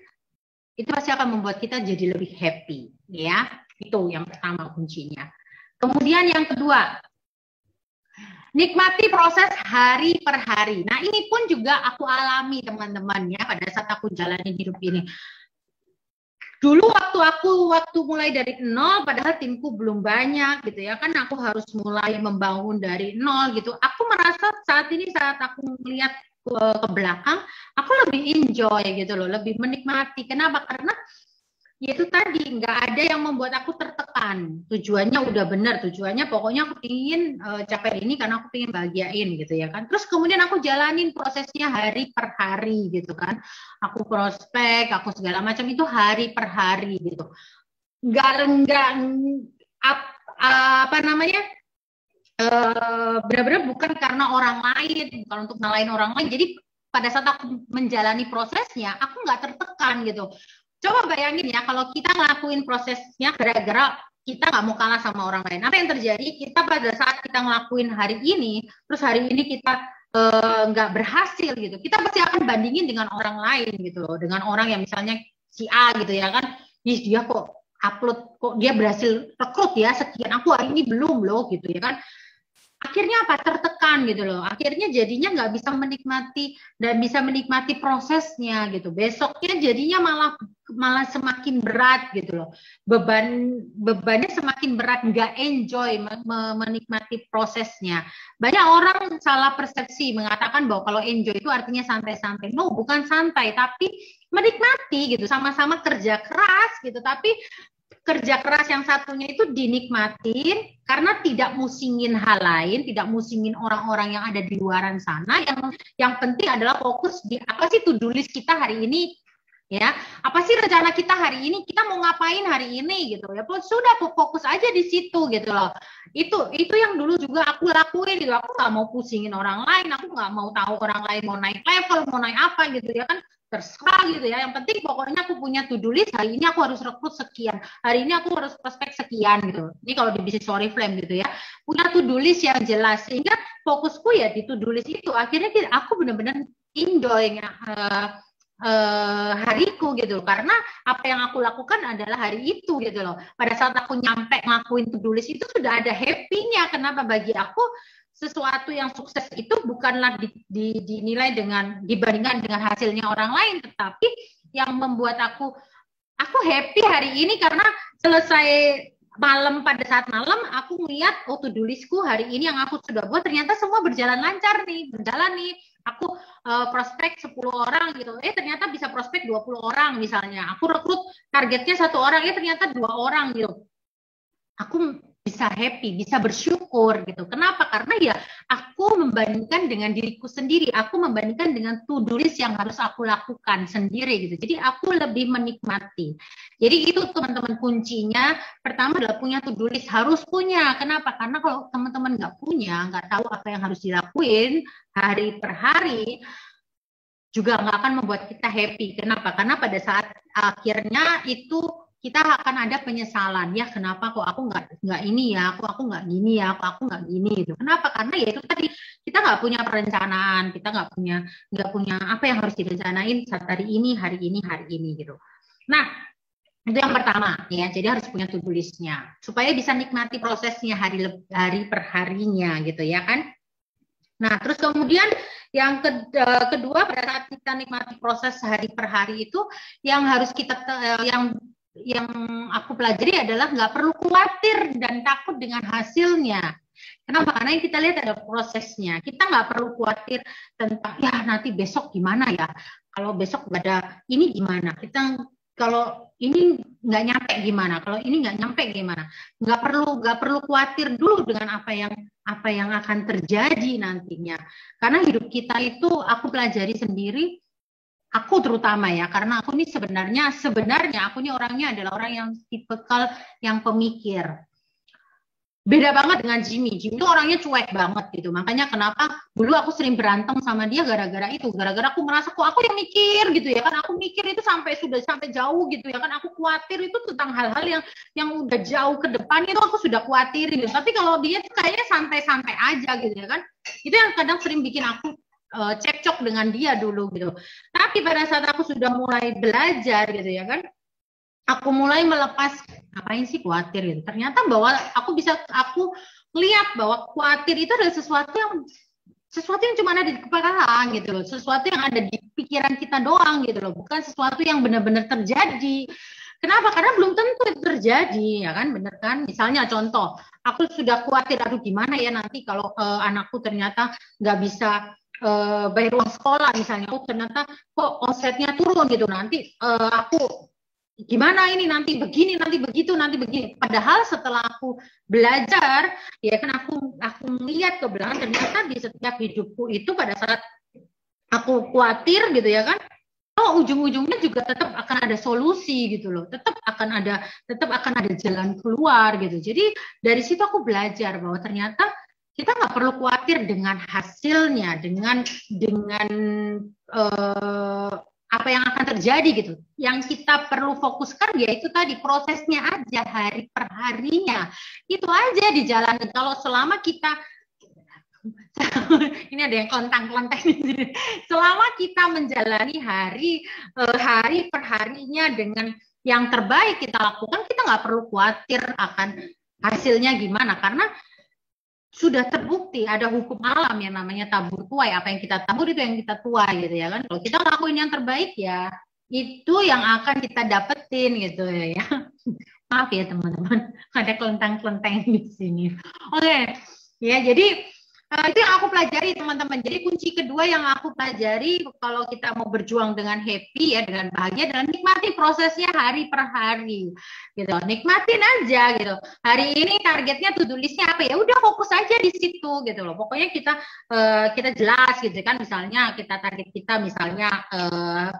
itu pasti akan membuat kita jadi lebih happy ya. Itu yang pertama kuncinya. Kemudian yang kedua, nikmati proses hari per hari. Nah ini pun juga aku alami teman-teman ya, pada saat aku jalanin hidup ini. Dulu waktu mulai dari nol, padahal timku belum banyak gitu ya kan, aku harus mulai membangun dari nol gitu. Aku merasa saat ini, saat aku melihat ke belakang, aku lebih enjoy gitu loh, lebih menikmati. Kenapa? Karena itu tadi, nggak ada yang membuat aku tertekan. Tujuannya udah benar, tujuannya pokoknya aku ingin capai ini karena aku ingin bahagiain gitu ya kan. Terus kemudian aku jalanin prosesnya hari per hari gitu kan. Aku prospek, aku segala macam itu hari per hari gitu. Benar-benar bukan karena orang lain, bukan untuk ngalahin orang lain. Jadi pada saat aku menjalani prosesnya, aku nggak tertekan gitu. Coba bayangin ya, kalau kita ngelakuin prosesnya gara-gara kita nggak mau kalah sama orang lain. Apa yang terjadi? Kita pada saat kita ngelakuin hari ini, terus hari ini kita nggak berhasil gitu. Kita pasti akan bandingin dengan orang lain gitu loh. Dengan orang yang misalnya si A gitu ya kan. Ih, dia kok upload, kok dia berhasil rekrut ya sekian. Aku hari ini belum loh gitu ya kan. Akhirnya apa, tertekan gitu loh, akhirnya jadinya nggak bisa menikmati dan bisa menikmati prosesnya gitu, besoknya jadinya malah semakin berat gitu loh, bebannya semakin berat, nggak enjoy menikmati prosesnya. Banyak orang salah persepsi mengatakan bahwa kalau enjoy itu artinya santai-santai. No, bukan santai, tapi menikmati gitu, sama-sama kerja keras gitu, tapi kerja keras yang satunya itu dinikmatin karena tidak musingin hal lain, tidak musingin orang-orang yang ada di luaran sana. Yang penting adalah fokus di apa sih to-do list kita hari ini, ya. Apa sih rencana kita hari ini? Kita mau ngapain hari ini gitu ya. Sudah fokus aja di situ gitu loh. Itu yang dulu juga aku lakuin gitu. Aku nggak mau pusingin orang lain, aku nggak mau tahu orang lain mau naik level, mau naik apa gitu ya kan. Terserah gitu ya, yang penting pokoknya aku punya to-do list, hari ini aku harus rekrut sekian, hari ini aku harus prospek sekian gitu. Ini kalau di bisnis Oriflame gitu ya, punya to-do list yang jelas, sehingga fokusku ya di to-do list itu. Akhirnya aku benar-benar enjoy hariku gitu, karena apa yang aku lakukan adalah hari itu gitu loh. Pada saat aku nyampe ngelakuin to-do list itu sudah ada happy-nya. Kenapa? Bagi aku sesuatu yang sukses itu bukanlah dinilai dibandingkan dengan hasilnya orang lain, tetapi yang membuat aku happy hari ini karena selesai malam, pada saat malam aku ngeliat to-do listku hari ini yang aku sudah buat ternyata semua berjalan lancar nih, berjalan nih. Aku prospek 10 orang gitu, ternyata bisa prospek 20 orang misalnya. Aku rekrut targetnya 1 orang, ternyata 2 orang gitu. Aku bisa happy, bisa bersyukur gitu. Kenapa? Karena ya aku membandingkan dengan diriku sendiri, aku membandingkan dengan to-do list yang harus aku lakukan sendiri gitu. Jadi aku lebih menikmati. Jadi itu teman-teman kuncinya. Pertama adalah punya to-do list, harus punya. Kenapa? Karena kalau teman-teman nggak punya, nggak tahu apa yang harus dilakuin hari per hari, juga nggak akan membuat kita happy. Kenapa? Karena pada saat akhirnya itu kita akan ada penyesalan, ya kenapa kok aku nggak ini ya, aku nggak gini ya, aku nggak gini gitu. Kenapa? Karena ya itu tadi, kita nggak punya perencanaan, kita nggak punya apa yang harus direncanain saat hari ini gitu. Nah, itu yang pertama ya, jadi harus punya to-do list-nya supaya bisa nikmati prosesnya hari per harinya gitu ya kan. Nah, terus kemudian yang kedua, pada saat kita nikmati proses hari per hari itu, yang harus kita yang aku pelajari adalah nggak perlu khawatir dan takut dengan hasilnya. Kenapa? Karena yang kita lihat ada prosesnya. Kita nggak perlu khawatir tentang ya nanti besok gimana ya. Kalau besok nggak ada ini gimana? Kalau ini nggak nyampe gimana? Kalau ini nggak nyampe gimana? Nggak perlu khawatir dulu dengan apa yang akan terjadi nantinya. Karena hidup kita itu aku pelajari sendiri. Aku terutama ya, karena aku ini sebenarnya aku ini orangnya adalah orang yang tipikal yang pemikir. Beda banget dengan Jimmy. Jimmy itu orangnya cuek banget gitu. Makanya kenapa dulu aku sering berantem sama dia gara-gara itu. Gara-gara aku merasa kok aku yang mikir gitu ya kan. Aku mikir itu sampai jauh gitu ya kan. Aku khawatir itu tentang hal-hal yang udah jauh ke depan itu aku sudah khawatir gitu. Tapi kalau dia tuh kayaknya santai-santai aja gitu ya kan. Itu yang kadang sering bikin aku cekcok dengan dia dulu gitu. Tapi pada saat aku sudah mulai belajar gitu ya kan, aku mulai melepas ngapain sih khawatir gitu. Ternyata bahwa aku lihat bahwa khawatir itu adalah sesuatu yang cuma ada di kepala gitu loh, sesuatu yang ada di pikiran kita doang gitu loh, bukan sesuatu yang benar-benar terjadi. Kenapa? Karena belum tentu itu terjadi, ya kan, bener kan? Misalnya contoh, aku sudah khawatir, aduh gimana ya nanti kalau anakku ternyata nggak bisa bayar uang sekolah misalnya, ternyata kok omsetnya turun gitu, nanti aku gimana ini, nanti begini, nanti begitu, nanti begini. Padahal setelah aku belajar, ya kan aku melihat ke belakang, ternyata di setiap hidupku itu pada saat aku khawatir gitu ya kan, ujung-ujungnya juga tetap akan ada solusi gitu loh, tetap akan ada jalan keluar gitu. Jadi dari situ aku belajar bahwa ternyata kita nggak perlu khawatir dengan hasilnya, dengan apa yang akan terjadi gitu. Yang kita perlu fokuskan yaitu tadi prosesnya aja, hari per harinya. Itu aja dijalani. Kalau selama kita ini ada yang kontang-kontang. Selama kita menjalani hari per harinya dengan yang terbaik kita lakukan, kita nggak perlu khawatir akan hasilnya gimana, karena sudah terbukti ada hukum alam yang namanya tabur tuai. Apa yang kita tabur itu yang kita tuai gitu ya kan. Kalau kita lakuin yang terbaik ya itu yang akan kita dapetin gitu ya. Maaf ya teman-teman, ada kelentang-kelentang di sini. Oke, ya jadi itu yang aku pelajari teman-teman. Jadi kunci kedua yang aku pelajari kalau kita mau berjuang dengan happy ya, dengan bahagia, dan nikmati prosesnya hari per hari gitu. Nikmatin aja gitu. Hari ini targetnya to do listnya apa ya? Udah fokus aja di situ gitu loh. Pokoknya kita jelas gitu kan. Misalnya target kita misalnya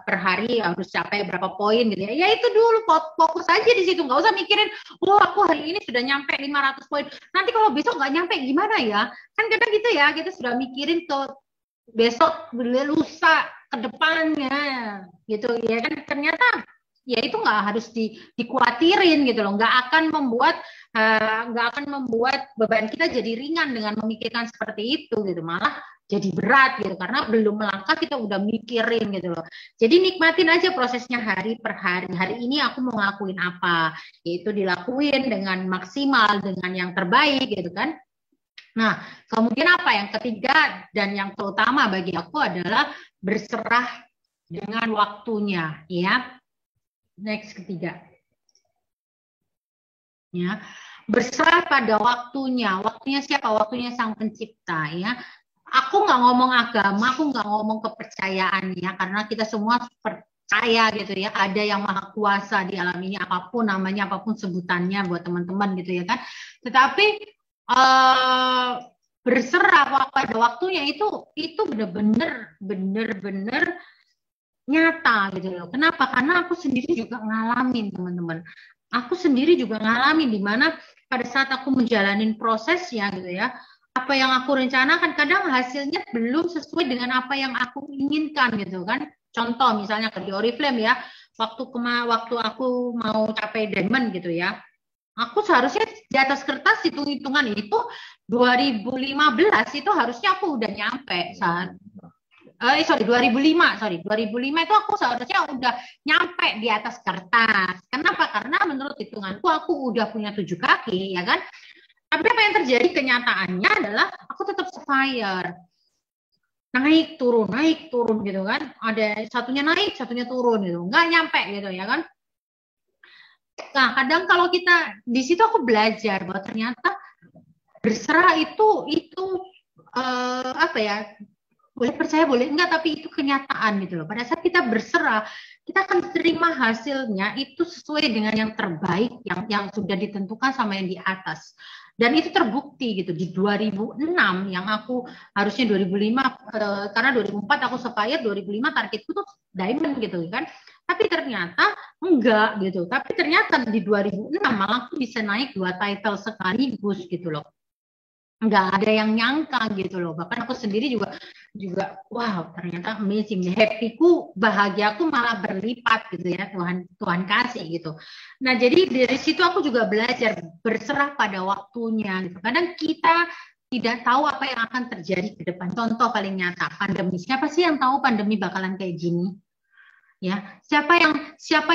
per hari harus capai berapa poin gitu ya. Ya itu dulu fokus aja di situ. Nggak usah mikirin, oh aku hari ini sudah nyampe 500 poin. Nanti kalau besok nggak nyampe gimana ya? Kan kadang gitu ya, kita sudah mikirin ke besok, lusa, ke depannya gitu ya kan. Ternyata ya itu nggak harus dikuatirin gitu loh, nggak akan membuat beban kita jadi ringan dengan memikirkan seperti itu gitu, malah jadi berat gitu, karena belum melangkah kita udah mikirin gitu loh. Jadi nikmatin aja prosesnya hari per hari. Hari ini aku mau ngelakuin apa, yaitu dilakuin dengan maksimal, dengan yang terbaik gitu kan. Nah, kemudian apa yang ketiga dan yang terutama bagi aku adalah berserah dengan waktunya, ya. Next, ketiga. Ya, berserah pada waktunya. Waktunya siapa? Waktunya Sang Pencipta, ya. Aku nggak ngomong agama, aku nggak ngomong kepercayaan ya, karena kita semua percaya gitu ya, ada yang maha kuasa di alam ini, apapun namanya, apapun sebutannya buat teman-teman gitu ya kan. Tetapi berserah pada waktunya itu bener-bener nyata gitu loh. Kenapa? Karena aku sendiri juga ngalamin teman-teman. Aku sendiri juga ngalamin di mana pada saat aku menjalanin prosesnya gitu ya, apa yang aku rencanakan kadang hasilnya belum sesuai dengan apa yang aku inginkan gitu kan. Contoh misalnya ke di Oriflame ya, waktu aku mau capai diamond gitu ya. Aku seharusnya di atas kertas hitung-hitungan itu 2015 itu harusnya aku udah nyampe saat 2005 itu aku seharusnya udah nyampe di atas kertas. Kenapa? Karena menurut hitunganku aku udah punya 7 kaki ya kan. Tapi apa yang terjadi kenyataannya adalah aku tetap fire. Naik turun gitu kan. Ada satunya naik, satunya turun gitu. Nggak nyampe gitu ya kan. Nah, kadang kalau kita di situ aku belajar bahwa ternyata berserah itu apa ya? Boleh percaya boleh enggak, tapi itu kenyataan gitu loh. Pada saat kita berserah, kita akan terima hasilnya itu sesuai dengan yang terbaik yang sudah ditentukan sama yang di atas. Dan itu terbukti gitu di 2006 yang aku harusnya 2005 karena 2004 aku sapphire, 2005 targetku tuh diamond gitu kan. Tapi ternyata enggak gitu. Tapi ternyata di 2006 malah aku bisa naik 2 title sekaligus gitu loh. Enggak ada yang nyangka gitu loh. Bahkan aku sendiri juga wow, ternyata amazing. Happy-ku, bahagiaku malah berlipat gitu ya. Tuhan kasih gitu. Nah, jadi dari situ aku juga belajar berserah pada waktunya gitu. Kadang kita tidak tahu apa yang akan terjadi ke depan. Contoh paling nyata, pandemi. Siapa sih yang tahu pandemi bakalan kayak gini? Ya, siapa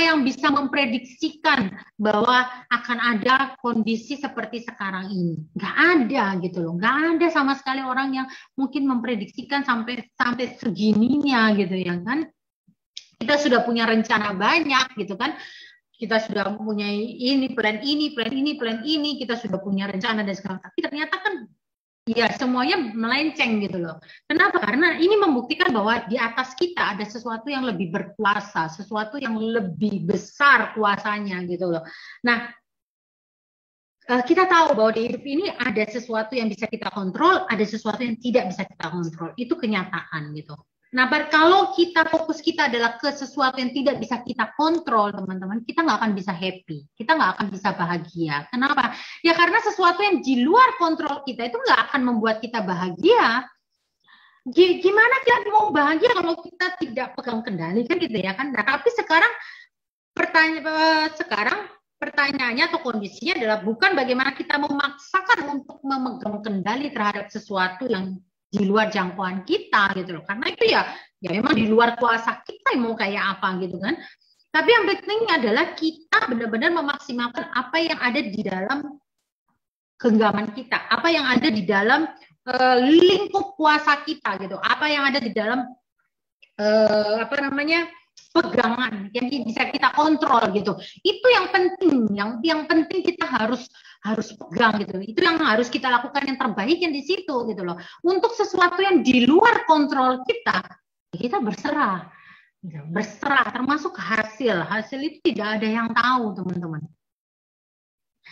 yang bisa memprediksikan bahwa akan ada kondisi seperti sekarang ini? Nggak ada gitu loh, nggak ada sama sekali orang yang mungkin memprediksikan sampai segininya gitu ya kan. Kita sudah punya rencana banyak gitu kan, kita sudah mempunyai plan ini, kita sudah punya rencana dan segala macam. Tapi ternyata kan ya semuanya melenceng gitu loh. Kenapa? Karena ini membuktikan bahwa di atas kita ada sesuatu yang lebih berkuasa, sesuatu yang lebih besar kuasanya gitu loh. Nah, kita tahu bahwa di hidup ini ada sesuatu yang bisa kita kontrol, ada sesuatu yang tidak bisa kita kontrol. Itu kenyataan gitu. Nah, kalau fokus kita adalah ke sesuatu yang tidak bisa kita kontrol, teman-teman, kita nggak akan bisa happy, kita nggak akan bisa bahagia. Kenapa? Ya karena sesuatu yang di luar kontrol kita itu nggak akan membuat kita bahagia. Gimana kita mau bahagia kalau kita tidak pegang kendali kan gitu ya kan. Nah, tapi sekarang pertanyaannya atau kondisinya adalah bukan bagaimana kita memaksakan untuk memegang kendali terhadap sesuatu yang di luar jangkauan kita gitu loh. Karena itu ya memang di luar kuasa kita mau kayak apa gitu kan. Tapi yang penting adalah kita benar-benar memaksimalkan apa yang ada di dalam genggaman kita, apa yang ada di dalam lingkup kuasa kita gitu, apa yang ada di dalam pegangan yang bisa kita kontrol gitu. Itu yang penting, yang penting kita harus pegang gitu. Itu yang harus kita lakukan yang terbaik yang di situ gitu loh. Untuk sesuatu yang di luar kontrol kita berserah. Berserah termasuk hasil itu tidak ada yang tahu teman-teman,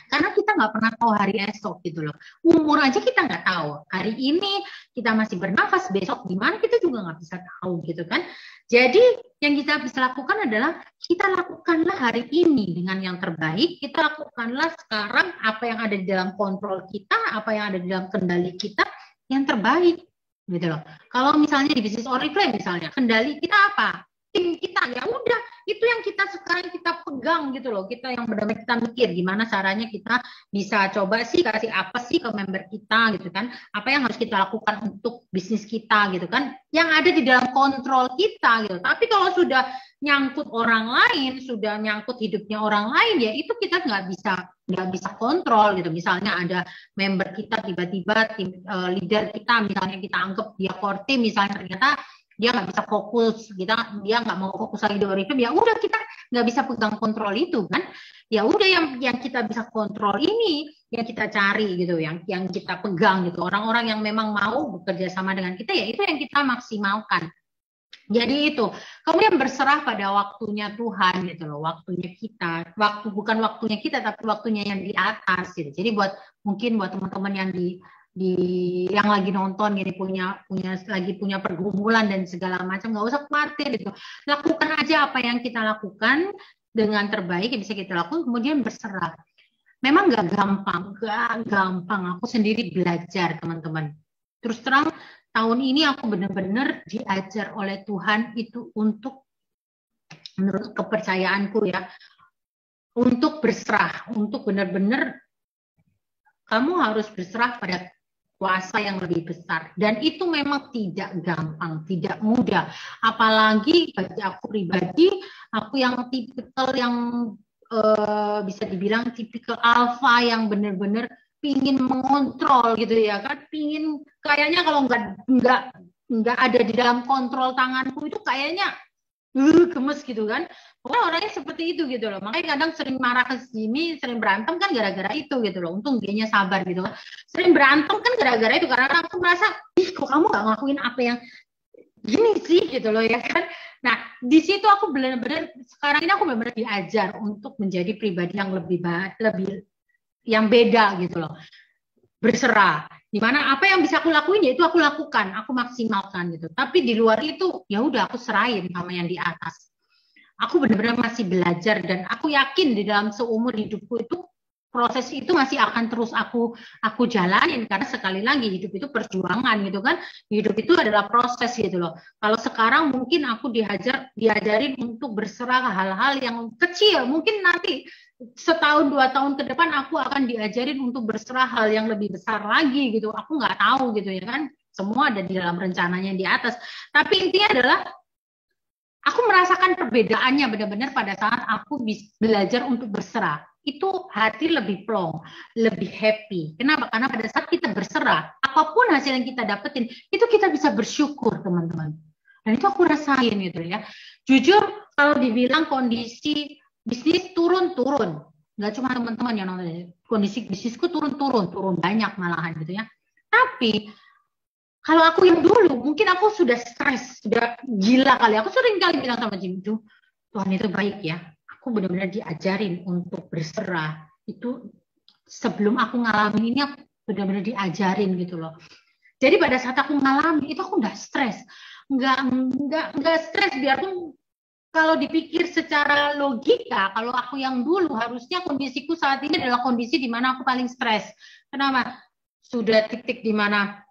karena kita nggak pernah tahu hari esok gitu loh. Umur aja kita nggak tahu, hari ini kita masih bernafas, besok gimana kita juga nggak bisa tahu gitu kan. Jadi yang kita bisa lakukan adalah kita lakukanlah hari ini dengan yang terbaik, kita lakukanlah sekarang apa yang ada di dalam kontrol kita, apa yang ada di dalam kendali kita yang terbaik gitu loh. Kalau misalnya di bisnis Oriflame misalnya, kendali kita apa? Tim kita, ya udah itu yang kita sekarang kita pegang gitu loh. Kita yang benar-benar kita mikir gimana caranya kita bisa coba sih kasih apa sih ke member kita gitu kan, apa yang harus kita lakukan untuk bisnis kita gitu kan, yang ada di dalam kontrol kita gitu. Tapi kalau sudah nyangkut orang lain, sudah nyangkut hidupnya orang lain, ya itu kita nggak bisa kontrol gitu. Misalnya ada member kita tiba-tiba leader kita misalnya kita anggap dia core team misalnya, ternyata dia nggak bisa fokus, dia nggak mau fokus lagi di Oriflame, ya udah kita nggak bisa pegang kontrol itu kan. Ya udah yang kita bisa kontrol ini yang kita cari gitu, yang kita pegang gitu. Orang-orang yang memang mau bekerja sama dengan kita, ya itu yang kita maksimalkan. Jadi itu, kemudian berserah pada waktunya Tuhan gitu loh, waktunya kita, bukan waktunya kita tapi waktunya yang di atas gitu. Jadi mungkin buat teman-teman yang yang lagi nonton gini lagi punya pergumulan dan segala macam, nggak usah khawatir gitu. Lakukan aja apa yang kita lakukan dengan terbaik yang bisa kita lakukan, kemudian berserah. Memang nggak gampang. Aku sendiri belajar teman-teman. Terus terang tahun ini aku benar-benar diajar oleh Tuhan itu untuk, menurut kepercayaanku ya, untuk berserah, untuk benar-benar kamu harus berserah pada kuasa yang lebih besar, dan itu memang tidak gampang, tidak mudah. Apalagi bagi aku pribadi, aku yang tipikal yang bisa dibilang tipikal alpha yang benar-benar pingin mengontrol gitu ya kan, pingin kayaknya kalau nggak ada di dalam kontrol tanganku itu kayaknya gemes gitu kan. Pokoknya orangnya seperti itu gitu loh. Makanya kadang sering marah ke sini, sering berantem kan gara-gara itu gitu loh. Untung dianya sabar gitu kan. Sering berantem kan gara-gara itu, karena aku merasa, kok kamu nggak ngelakuin apa yang gini sih gitu loh ya kan. Nah di situ aku benar-benar sekarang ini aku benar-benar diajar untuk menjadi pribadi yang lebih yang beda gitu loh. Berserah. Dimana apa yang bisa aku lakuin ya itu aku lakukan, aku maksimalkan gitu. Tapi di luar itu ya udah aku serahin sama yang di atas. Aku benar-benar masih belajar, dan aku yakin di dalam seumur hidupku itu proses itu masih akan terus aku jalanin, karena sekali lagi hidup itu perjuangan gitu kan. Hidup itu adalah proses gitu loh. Kalau sekarang mungkin aku diajarin untuk berserah hal-hal yang kecil, mungkin nanti setahun 2 tahun ke depan aku akan diajarin untuk berserah hal yang lebih besar lagi gitu. Aku nggak tahu gitu ya kan. Semua ada di dalam rencananya di atas. Tapi intinya adalah aku merasakan perbedaannya benar-benar pada saat aku belajar untuk berserah. Itu hati lebih plong, lebih happy. Kenapa? Karena pada saat kita berserah, apapun hasil yang kita dapetin, itu kita bisa bersyukur teman-teman. Dan itu aku rasain gitu ya. Jujur kalau dibilang kondisi bisnis turun-turun, nggak cuma teman-teman yang nonton, kondisi bisnisku turun banyak malahan gitu ya. Tapi kalau aku yang dulu, mungkin aku sudah stres, sudah gila kali. Aku sering kali bilang sama Jim, Tuhan itu baik ya. Aku benar-benar diajarin untuk berserah. Itu sebelum aku ngalamin ini, aku benar-benar diajarin gitu loh. Jadi pada saat aku ngalamin, itu aku nggak stres. Nggak stres, biarpun kalau dipikir secara logika, kalau aku yang dulu, harusnya kondisiku saat ini adalah kondisi di mana aku paling stres. Kenapa? Sudah titik di mana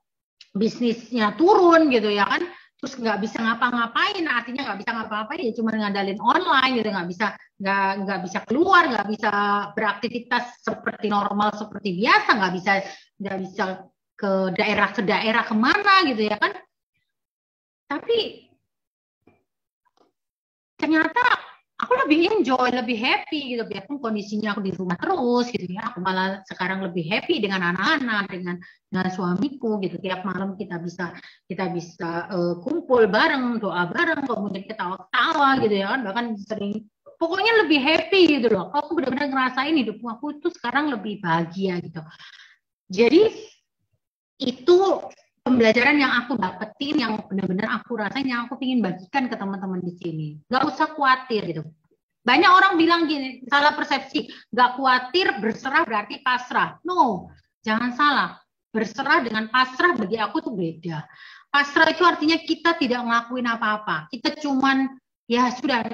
bisnisnya turun gitu ya kan, terus nggak bisa ngapa-ngapain, artinya nggak bisa ngapa-ngapain ya cuma ngandalin online gitu, nggak bisa keluar, nggak bisa beraktivitas seperti normal seperti biasa, nggak bisa ke daerah kemana gitu ya kan. Tapi ternyata aku lebih enjoy, lebih happy gitu, biarpun kondisinya aku di rumah terus gitu ya, aku malah sekarang lebih happy dengan anak-anak, dengan suamiku gitu. Tiap malam kita bisa kumpul bareng, doa bareng, kemudian ketawa-ketawa gitu ya kan, bahkan sering, pokoknya lebih happy gitu loh. Aku benar-benar ngerasain hidupku aku itu sekarang lebih bahagia gitu. Jadi itu pembelajaran yang aku dapetin, yang benar-benar aku rasain, yang aku ingin bagikan ke teman-teman di sini. Gak usah khawatir gitu. Banyak orang bilang gini, salah persepsi, gak khawatir berserah berarti pasrah. No, jangan salah. Berserah dengan pasrah bagi aku tuh beda. Pasrah itu artinya kita tidak ngelakuin apa-apa. Kita cuman, ya sudah,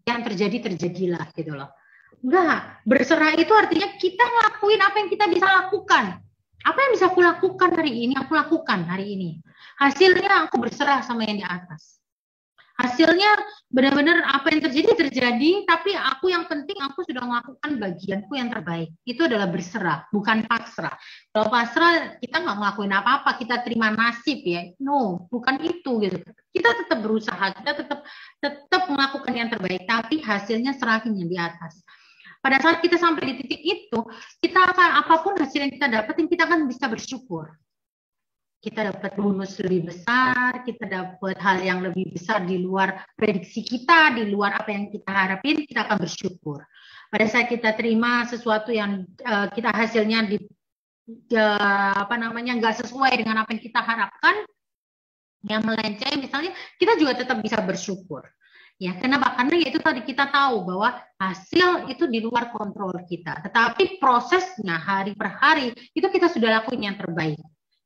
yang terjadi terjadilah gitu loh. Enggak, berserah itu artinya kita ngelakuin apa yang kita bisa lakukan. Apa yang bisa aku lakukan hari ini, aku lakukan hari ini. Hasilnya aku berserah sama yang di atas. Hasilnya benar-benar apa yang terjadi, tapi yang penting aku sudah melakukan bagianku yang terbaik. Itu adalah berserah, bukan pasrah. Kalau pasrah, kita nggak ngelakuin apa-apa, kita terima nasib ya. No, bukan itu gitu. Kita tetap berusaha, kita tetap melakukan yang terbaik, tapi hasilnya serahin yang di atas. Pada saat kita sampai di titik itu, kita akan, apapun hasil yang kita dapetin, kita akan bisa bersyukur. Kita dapat bonus lebih besar, kita dapat hal yang lebih besar di luar prediksi kita, di luar apa yang kita harapin, kita akan bersyukur. Pada saat kita terima sesuatu yang kita hasilnya nggak sesuai dengan apa yang kita harapkan, yang melenceng misalnya, kita juga tetap bisa bersyukur. Ya, kenapa? Karena itu tadi kita tahu bahwa hasil itu di luar kontrol kita. Tetapi prosesnya hari per hari itu kita sudah lakuin yang terbaik.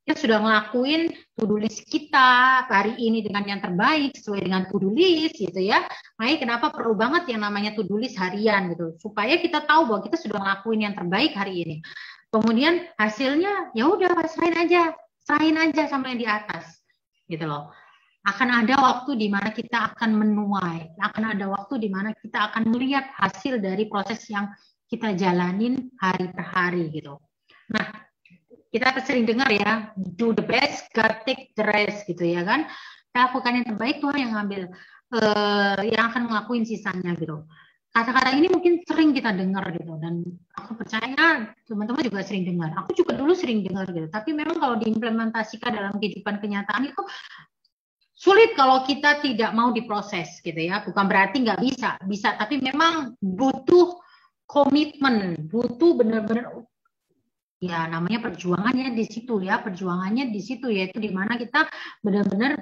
Kita sudah ngelakuin to-do list kita hari ini dengan yang terbaik sesuai dengan to-do list gitu ya. Makanya kenapa perlu banget yang namanya to-do list harian gitu. Supaya kita tahu bahwa kita sudah ngelakuin yang terbaik hari ini. Kemudian hasilnya ya udah serahin aja sama yang di atas. Gitu loh. Akan ada waktu di mana kita akan menuai, akan ada waktu di mana kita akan melihat hasil dari proses yang kita jalanin hari per hari gitu. Nah, kita sering dengar ya, do the best, God take the rest gitu ya kan. Lakukan yang terbaik, Tuhan yang ngambil, yang akan ngelakuin sisanya gitu. Kata-kata ini mungkin sering kita dengar gitu, dan aku percaya teman-teman juga sering dengar. Aku juga dulu sering dengar gitu, tapi memang kalau diimplementasikan dalam kehidupan kenyataan itu sulit kalau kita tidak mau diproses gitu ya. Bukan berarti nggak bisa, tapi memang butuh komitmen, butuh benar-benar ya namanya perjuangannya di situ ya, yaitu di mana kita benar-benar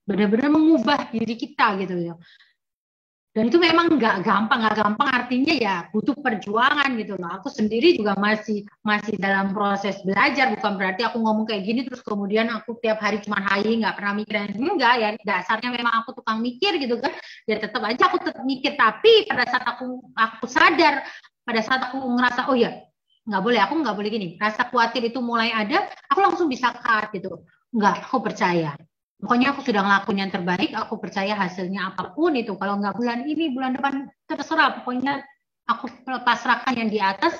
benar-benar mengubah diri kita gitu ya. Dan itu memang nggak gampang artinya ya butuh perjuangan gitu loh. Aku sendiri juga masih dalam proses belajar, bukan berarti aku ngomong kayak gini terus kemudian aku tiap hari cuma nggak pernah mikir. Enggak ya, dasarnya memang aku tukang mikir gitu kan. Ya tetap aja aku tetap mikir, tapi pada saat aku sadar, pada saat aku ngerasa oh ya aku nggak boleh gini, rasa khawatir itu mulai ada, aku langsung bisa cut gitu. Enggak, aku percaya. Pokoknya aku sudah ngelakuin yang terbaik, aku percaya hasilnya apapun itu. Kalau nggak bulan ini, bulan depan terserah. Pokoknya aku pasrahkan yang di atas,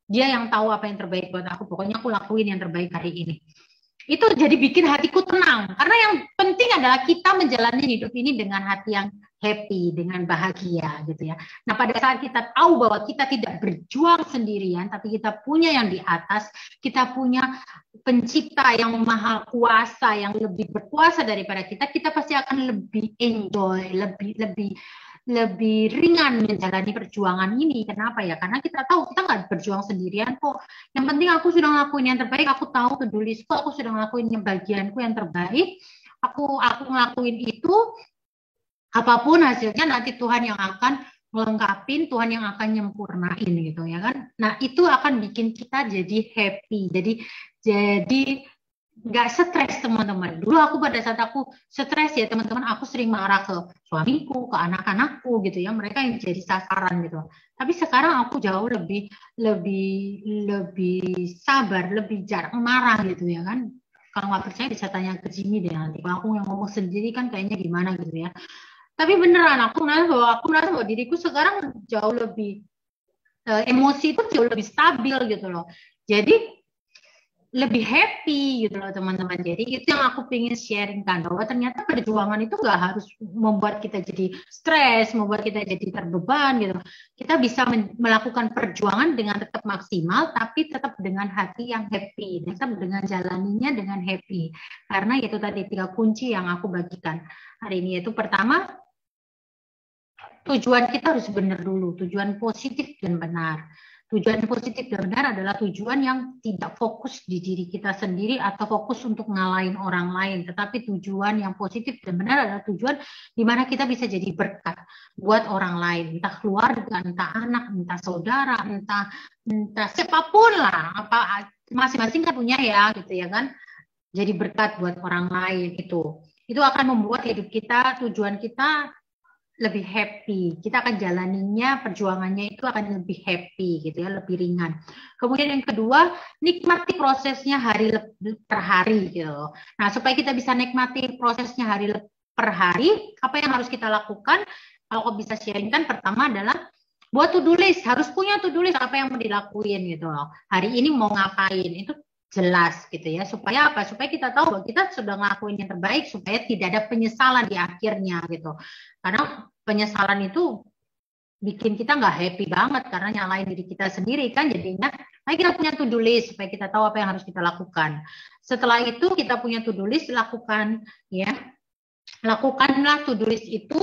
dia yang tahu apa yang terbaik buat aku. Pokoknya aku lakuin yang terbaik hari ini. Itu jadi bikin hatiku tenang. Karena yang penting adalah kita menjalani hidup ini dengan hati yang happy, dengan bahagia gitu ya. Nah pada saat kita tahu bahwa kita tidak berjuang sendirian, tapi kita punya yang di atas, kita punya pencipta yang maha kuasa, yang lebih berkuasa daripada kita pasti akan lebih enjoy, lebih ringan menjalani perjuangan ini. Kenapa ya? Karena kita tahu kita nggak berjuang sendirian kok. Yang penting aku sudah ngelakuin yang terbaik, aku tahu to-do listku, aku sudah ngelakuin yang bagianku yang terbaik, aku ngelakuin itu, apapun hasilnya nanti Tuhan yang akan melengkapin, Tuhan yang akan nyempurnain gitu ya kan. Nah itu akan bikin kita jadi happy, jadi nggak stres teman-teman. Dulu aku pada saat aku stres ya teman-teman, aku sering marah ke suamiku, ke anak-anakku gitu ya, mereka yang jadi sasaran gitu. Tapi sekarang aku jauh lebih lebih lebih sabar, lebih jarang marah gitu ya kan. Kalau nggak percaya bisa tanya ke Jimmy deh nanti. Kalau aku yang ngomong sendiri kan kayaknya gimana gitu ya. Tapi beneran aku merasa bahwa diriku sekarang jauh lebih emosi itu jauh lebih stabil gitu loh. Jadi lebih happy gitu loh teman-teman. Jadi itu yang aku pengen sharingkan, bahwa ternyata perjuangan itu nggak harus membuat kita jadi stres, membuat kita jadi terbeban gitu. Kita bisa melakukan perjuangan dengan tetap maksimal, tapi tetap dengan hati yang happy, tetap dengan jalaninya dengan happy. Karena itu tadi 3 kunci yang aku bagikan hari ini, yaitu pertama, tujuan kita harus benar dulu, tujuan positif dan benar. Tujuan positif dan benar adalah tujuan yang tidak fokus di diri kita sendiri atau fokus untuk ngalahin orang lain, tetapi tujuan yang positif dan benar adalah tujuan di mana kita bisa jadi berkat buat orang lain, entah keluarga, entah anak, entah saudara, entah siapapun lah, apa masing-masing kan punya ya gitu ya kan. Jadi berkat buat orang lain itu akan membuat hidup kita, tujuan kita lebih happy. Kita akan jalaninya, perjuangannya itu akan lebih happy gitu ya, lebih ringan. Kemudian yang kedua, nikmati prosesnya hari per hari gitu. Nah, supaya kita bisa nikmati prosesnya hari per hari, apa yang harus kita lakukan? Kalau aku bisa sharingkan, pertama adalah buat to-do list. Harus punya to-do list apa yang mau dilakuin gitu loh. Hari ini mau ngapain? Itu jelas gitu ya, supaya apa? Supaya kita tahu bahwa kita sudah ngelakuin yang terbaik, supaya tidak ada penyesalan di akhirnya gitu. Karena penyesalan itu bikin kita nggak happy banget, karena nyalain diri kita sendiri kan. Jadinya ayo kita punya to-do list supaya kita tahu apa yang harus kita lakukan. Setelah itu kita punya to-do list, lakukanlah to-do list itu,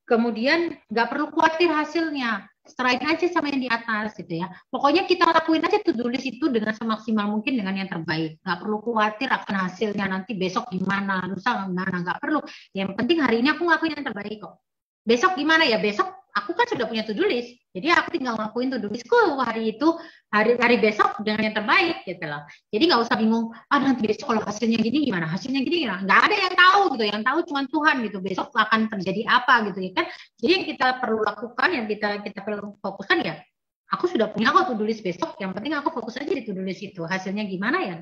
kemudian nggak perlu khawatir hasilnya, serahin aja sama yang di atas gitu ya. Pokoknya kita lakuin aja to-do list itu dengan semaksimal mungkin dengan yang terbaik. Nggak perlu khawatir akan hasilnya nanti besok gimana, lusa gimana, nggak perlu. Yang penting hari ini aku ngelakuin yang terbaik kok. Besok gimana ya, besok aku kan sudah punya to-do list. Jadi aku tinggal ngelakuin to-do listku hari itu, hari besok dengan yang terbaik gitu loh. Jadi nggak usah bingung, nanti besok kalau hasilnya gini gimana, hasilnya gini gimana. Nggak ada yang tahu gitu, yang tahu cuma Tuhan gitu. Besok akan terjadi apa gitu ya kan. Jadi yang kita perlu lakukan, yang kita perlu fokuskan ya, aku sudah punya kok to-do list besok. Yang penting aku fokus aja di to-do list itu. Hasilnya gimana ya.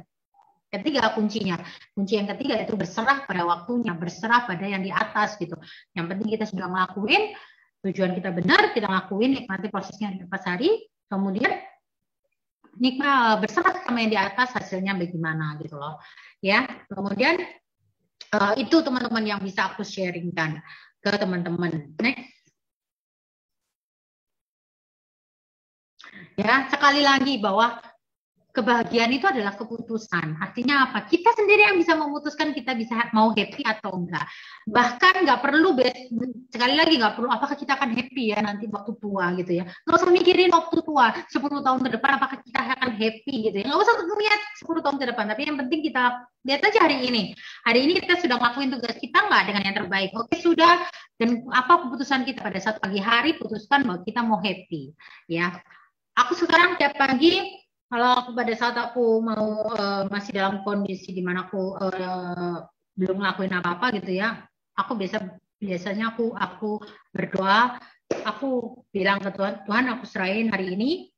Ketiga kuncinya, kunci yang ketiga itu berserah pada waktunya, berserah pada yang di atas gitu. Yang penting kita sudah ngelakuin, tujuan kita benar, kita ngelakuin, nikmati prosesnya di pas hari, kemudian berserah sama yang di atas, hasilnya bagaimana gitu loh. Ya, kemudian itu teman-teman yang bisa aku sharingkan ke teman-teman. Next. Ya, sekali lagi bahwa kebahagiaan itu adalah keputusan. Artinya apa? Kita sendiri yang bisa memutuskan kita bisa mau happy atau enggak. Bahkan nggak perlu, sekali lagi nggak perlu apakah kita akan happy ya nanti waktu tua gitu ya. Nggak usah mikirin waktu tua 10 tahun ke depan apakah kita akan happy gitu ya. Nggak usah lihat 10 tahun ke depan. Tapi yang penting kita lihat aja hari ini. Hari ini kita sudah ngelakuin tugas kita nggak dengan yang terbaik. Oke sudah. Dan apa keputusan kita pada saat pagi hari, putuskan bahwa kita mau happy. Ya. Aku sekarang tiap pagi, kalau aku pada saat aku mau masih dalam kondisi di mana aku belum ngelakuin apa-apa gitu ya, aku biasanya aku berdoa, aku bilang ke Tuhan, Tuhan aku serahin hari ini,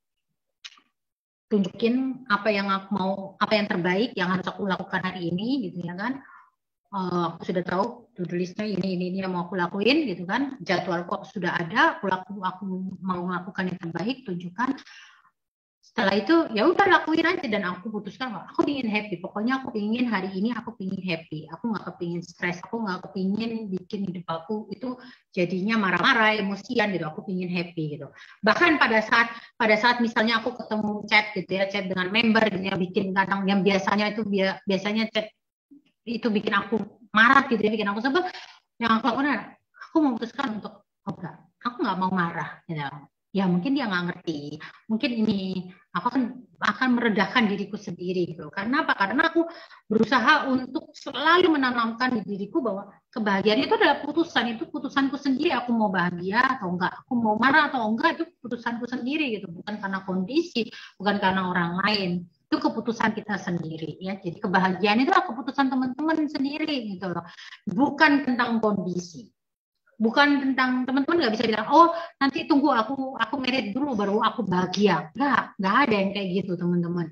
tunjukin apa yang aku mau, apa yang terbaik yang harus aku lakukan hari ini gitu ya kan. Aku sudah tahu to-do listnya ini yang mau aku lakuin gitu kan, jadwalku aku sudah ada, aku mau melakukan yang terbaik, tunjukkan. Setelah itu ya udah lakuin aja, dan aku putuskan aku ingin happy. Pokoknya aku ingin hari ini aku ingin happy. Aku nggak kepingin stres, aku nggak kepingin bikin hidup aku itu jadinya marah-marah, emosian gitu. Aku ingin happy gitu. Bahkan pada saat misalnya aku ketemu chat gitu ya, chat dengan member gitu ya, bikin kadang yang biasanya chat itu bikin aku marah gitu ya, bikin aku sebel. Yang aku lakukan aku memutuskan untuk aku nggak mau marah gitu. Ya mungkin dia nggak ngerti, mungkin ini aku akan meredahkan diriku sendiri gitu. Karena apa? Karena aku berusaha untuk selalu menanamkan di diriku bahwa kebahagiaan itu adalah putusan, itu putusanku sendiri. Aku mau bahagia atau enggak, aku mau marah atau enggak, itu putusanku sendiri gitu. Bukan karena kondisi, bukan karena orang lain. itu keputusan kita sendiri ya. Jadi kebahagiaan itu adalah keputusan teman-teman sendiri gitu loh. Bukan tentang kondisi. Bukan tentang teman-teman nggak bisa bilang, oh nanti tunggu aku merit dulu baru aku bahagia. Nggak ada yang kayak gitu teman-teman.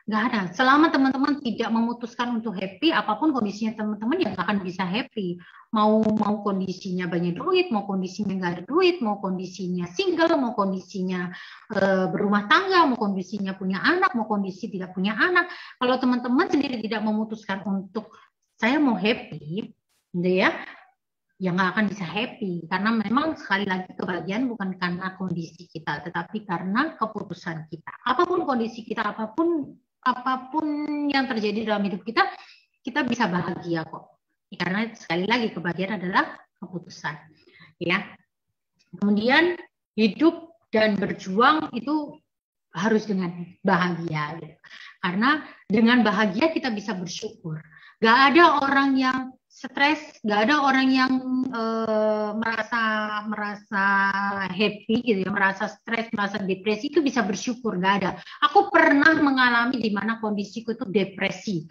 Nggak ada. Selama teman-teman tidak memutuskan untuk happy, apapun kondisinya teman-teman ya nggak akan bisa happy. Mau kondisinya banyak duit, mau kondisinya nggak ada duit, mau kondisinya single, mau kondisinya berumah tangga, mau kondisinya punya anak, mau kondisi tidak punya anak. Kalau teman-teman sendiri tidak memutuskan untuk saya mau happy, gitu ya nggak akan bisa happy karena memang sekali lagi kebahagiaan bukan karena kondisi kita tetapi karena keputusan kita. Apapun kondisi kita, apapun yang terjadi dalam hidup kita bisa bahagia kok. Karena sekali lagi kebahagiaan adalah keputusan. Ya. Kemudian hidup dan berjuang itu harus dengan bahagia. Gitu. Karena dengan bahagia kita bisa bersyukur. Gak ada orang yang stres, gak ada orang yang merasa happy gitu ya, merasa stres, merasa depresi itu bisa bersyukur, gak ada. Aku pernah mengalami di mana kondisiku itu depresi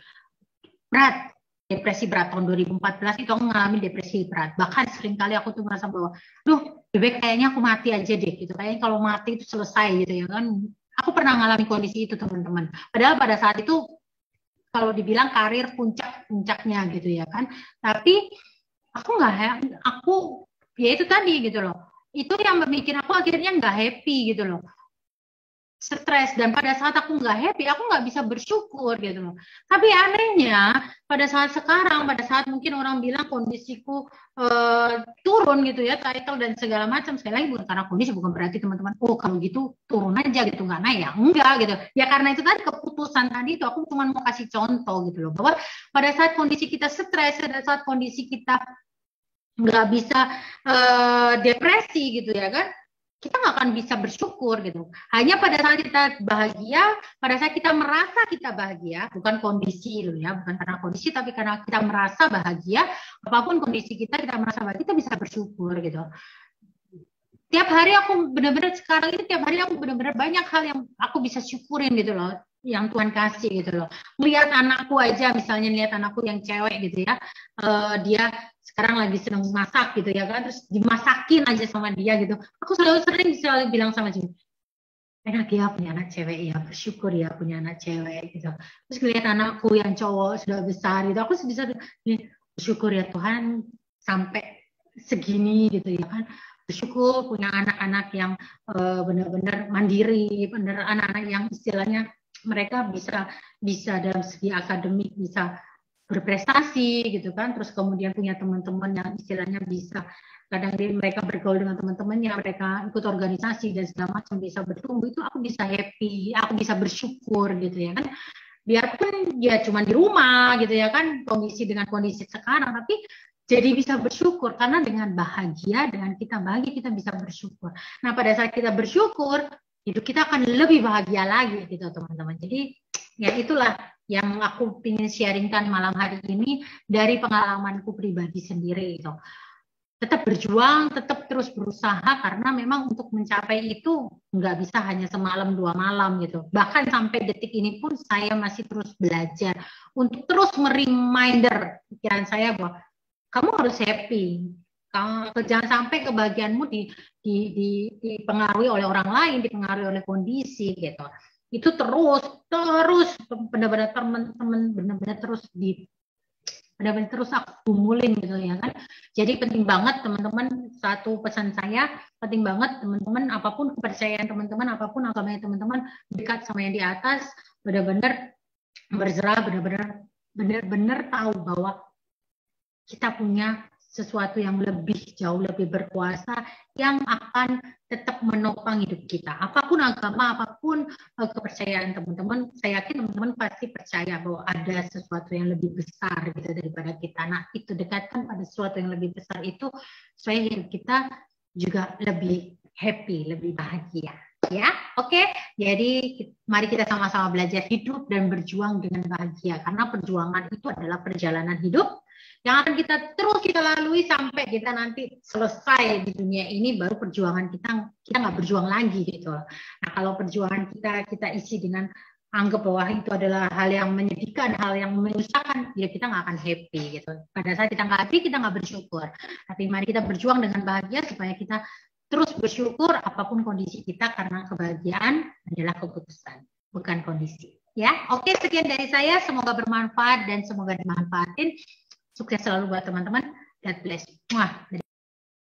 berat tahun 2014 itu aku mengalami depresi berat. Bahkan seringkali aku tuh merasa bahwa, kayaknya aku mati aja deh gitu. Kayaknya kalau mati itu selesai gitu ya kan. Aku pernah mengalami kondisi itu teman-teman. Padahal pada saat itu kalau dibilang karir puncaknya gitu ya kan, tapi aku ya itu tadi gitu loh, itu yang bikin aku akhirnya nggak happy gitu loh, stres. Dan pada saat aku nggak happy, aku nggak bisa bersyukur gitu loh. Tapi anehnya pada saat sekarang, pada saat mungkin orang bilang kondisiku turun gitu ya, title dan segala macam, sekali lagi bukan karena kondisi, bukan berarti teman-teman kalau gitu turun aja gitu, nggak naik ya, enggak gitu ya, karena itu tadi keputusan tadi itu. Aku cuma mau kasih contoh gitu loh, bahwa pada saat kondisi kita stres, pada saat kondisi kita nggak bisa depresi gitu ya kan, kita nggak akan bisa bersyukur gitu. Hanya pada saat kita bahagia, pada saat kita merasa kita bahagia, bukan kondisi loh ya, bukan karena kondisi, tapi karena kita merasa bahagia, apapun kondisi kita merasa bahagia, kita bisa bersyukur gitu. Tiap hari aku benar-benar sekarang ini, tiap hari aku benar-benar banyak hal yang aku bisa syukurin gitu loh, yang Tuhan kasih gitu loh. Melihat anakku aja, misalnya lihat anakku yang cewek gitu ya, dia sekarang lagi seneng masak gitu ya kan, terus dimasakin aja sama dia gitu. Aku selalu bilang sama dia, enak ya punya anak cewek ya, bersyukur ya punya anak cewek gitu. Terus ngeliat anakku yang cowok sudah besar gitu, aku bisa bersyukur ya Tuhan sampai segini gitu ya kan. Bersyukur punya anak-anak yang benar-benar mandiri, benar anak-anak yang istilahnya mereka bisa dalam segi akademik bisa berprestasi gitu kan, terus kemudian punya teman-teman yang istilahnya bisa, kadang mereka bergaul dengan teman-temannya, mereka ikut organisasi dan segala macam, bisa bertumbuh, itu aku bisa happy, aku bisa bersyukur gitu ya kan. Biarpun ya cuma di rumah gitu ya kan, dengan kondisi sekarang, tapi jadi bisa bersyukur karena dengan bahagia, dengan kita bahagia kita bisa bersyukur. Nah pada saat kita bersyukur, hidup kita akan lebih bahagia lagi gitu teman-teman. Jadi ya itulah yang aku ingin sharingkan malam hari ini dari pengalamanku pribadi sendiri itu. Tetap berjuang, tetap terus berusaha karena memang untuk mencapai itu nggak bisa hanya semalam 2 malam gitu. Bahkan sampai detik ini pun saya masih terus belajar untuk terus mereminder pikiran saya bahwa kamu harus happy. Jangan sampai kebahagiaanmu dipengaruhi oleh orang lain, dipengaruhi oleh kondisi gitu. Itu terus benar-benar teman-teman benar-benar terus aku kumulin gitu ya kan. Jadi penting banget teman-teman, satu pesan saya, penting banget teman-teman, apapun kepercayaan teman-teman, apapun agamanya teman-teman, dekat sama yang di atas, benar-benar berserah, benar-benar tahu bahwa kita punya sesuatu yang jauh lebih berkuasa yang akan tetap menopang hidup kita. Apapun agama, apapun kepercayaan teman-teman, saya yakin teman-teman pasti percaya bahwa ada sesuatu yang lebih besar gitu daripada kita. Nah, itu dekatkan pada sesuatu yang lebih besar itu supaya hidup kita juga lebih happy, lebih bahagia. Ya, oke. Jadi mari kita sama-sama belajar hidup dan berjuang dengan bahagia, karena perjuangan itu adalah perjalanan hidup yang akan kita lalui sampai kita nanti selesai di dunia ini, baru perjuangan kita nggak berjuang lagi gitu. Nah kalau perjuangan kita isi dengan anggap bahwa itu adalah hal yang menyedihkan, hal yang menyusahkan, ya kita nggak akan happy gitu. Pada saat kita nggak happy, kita nggak bersyukur. Tapi mari kita berjuang dengan bahagia supaya kita terus bersyukur apapun kondisi kita, karena kebahagiaan adalah keputusan, bukan kondisi. Ya, oke, sekian dari saya. Semoga bermanfaat dan semoga dimanfaatin. Sukses selalu buat teman-teman. God bless. Muah.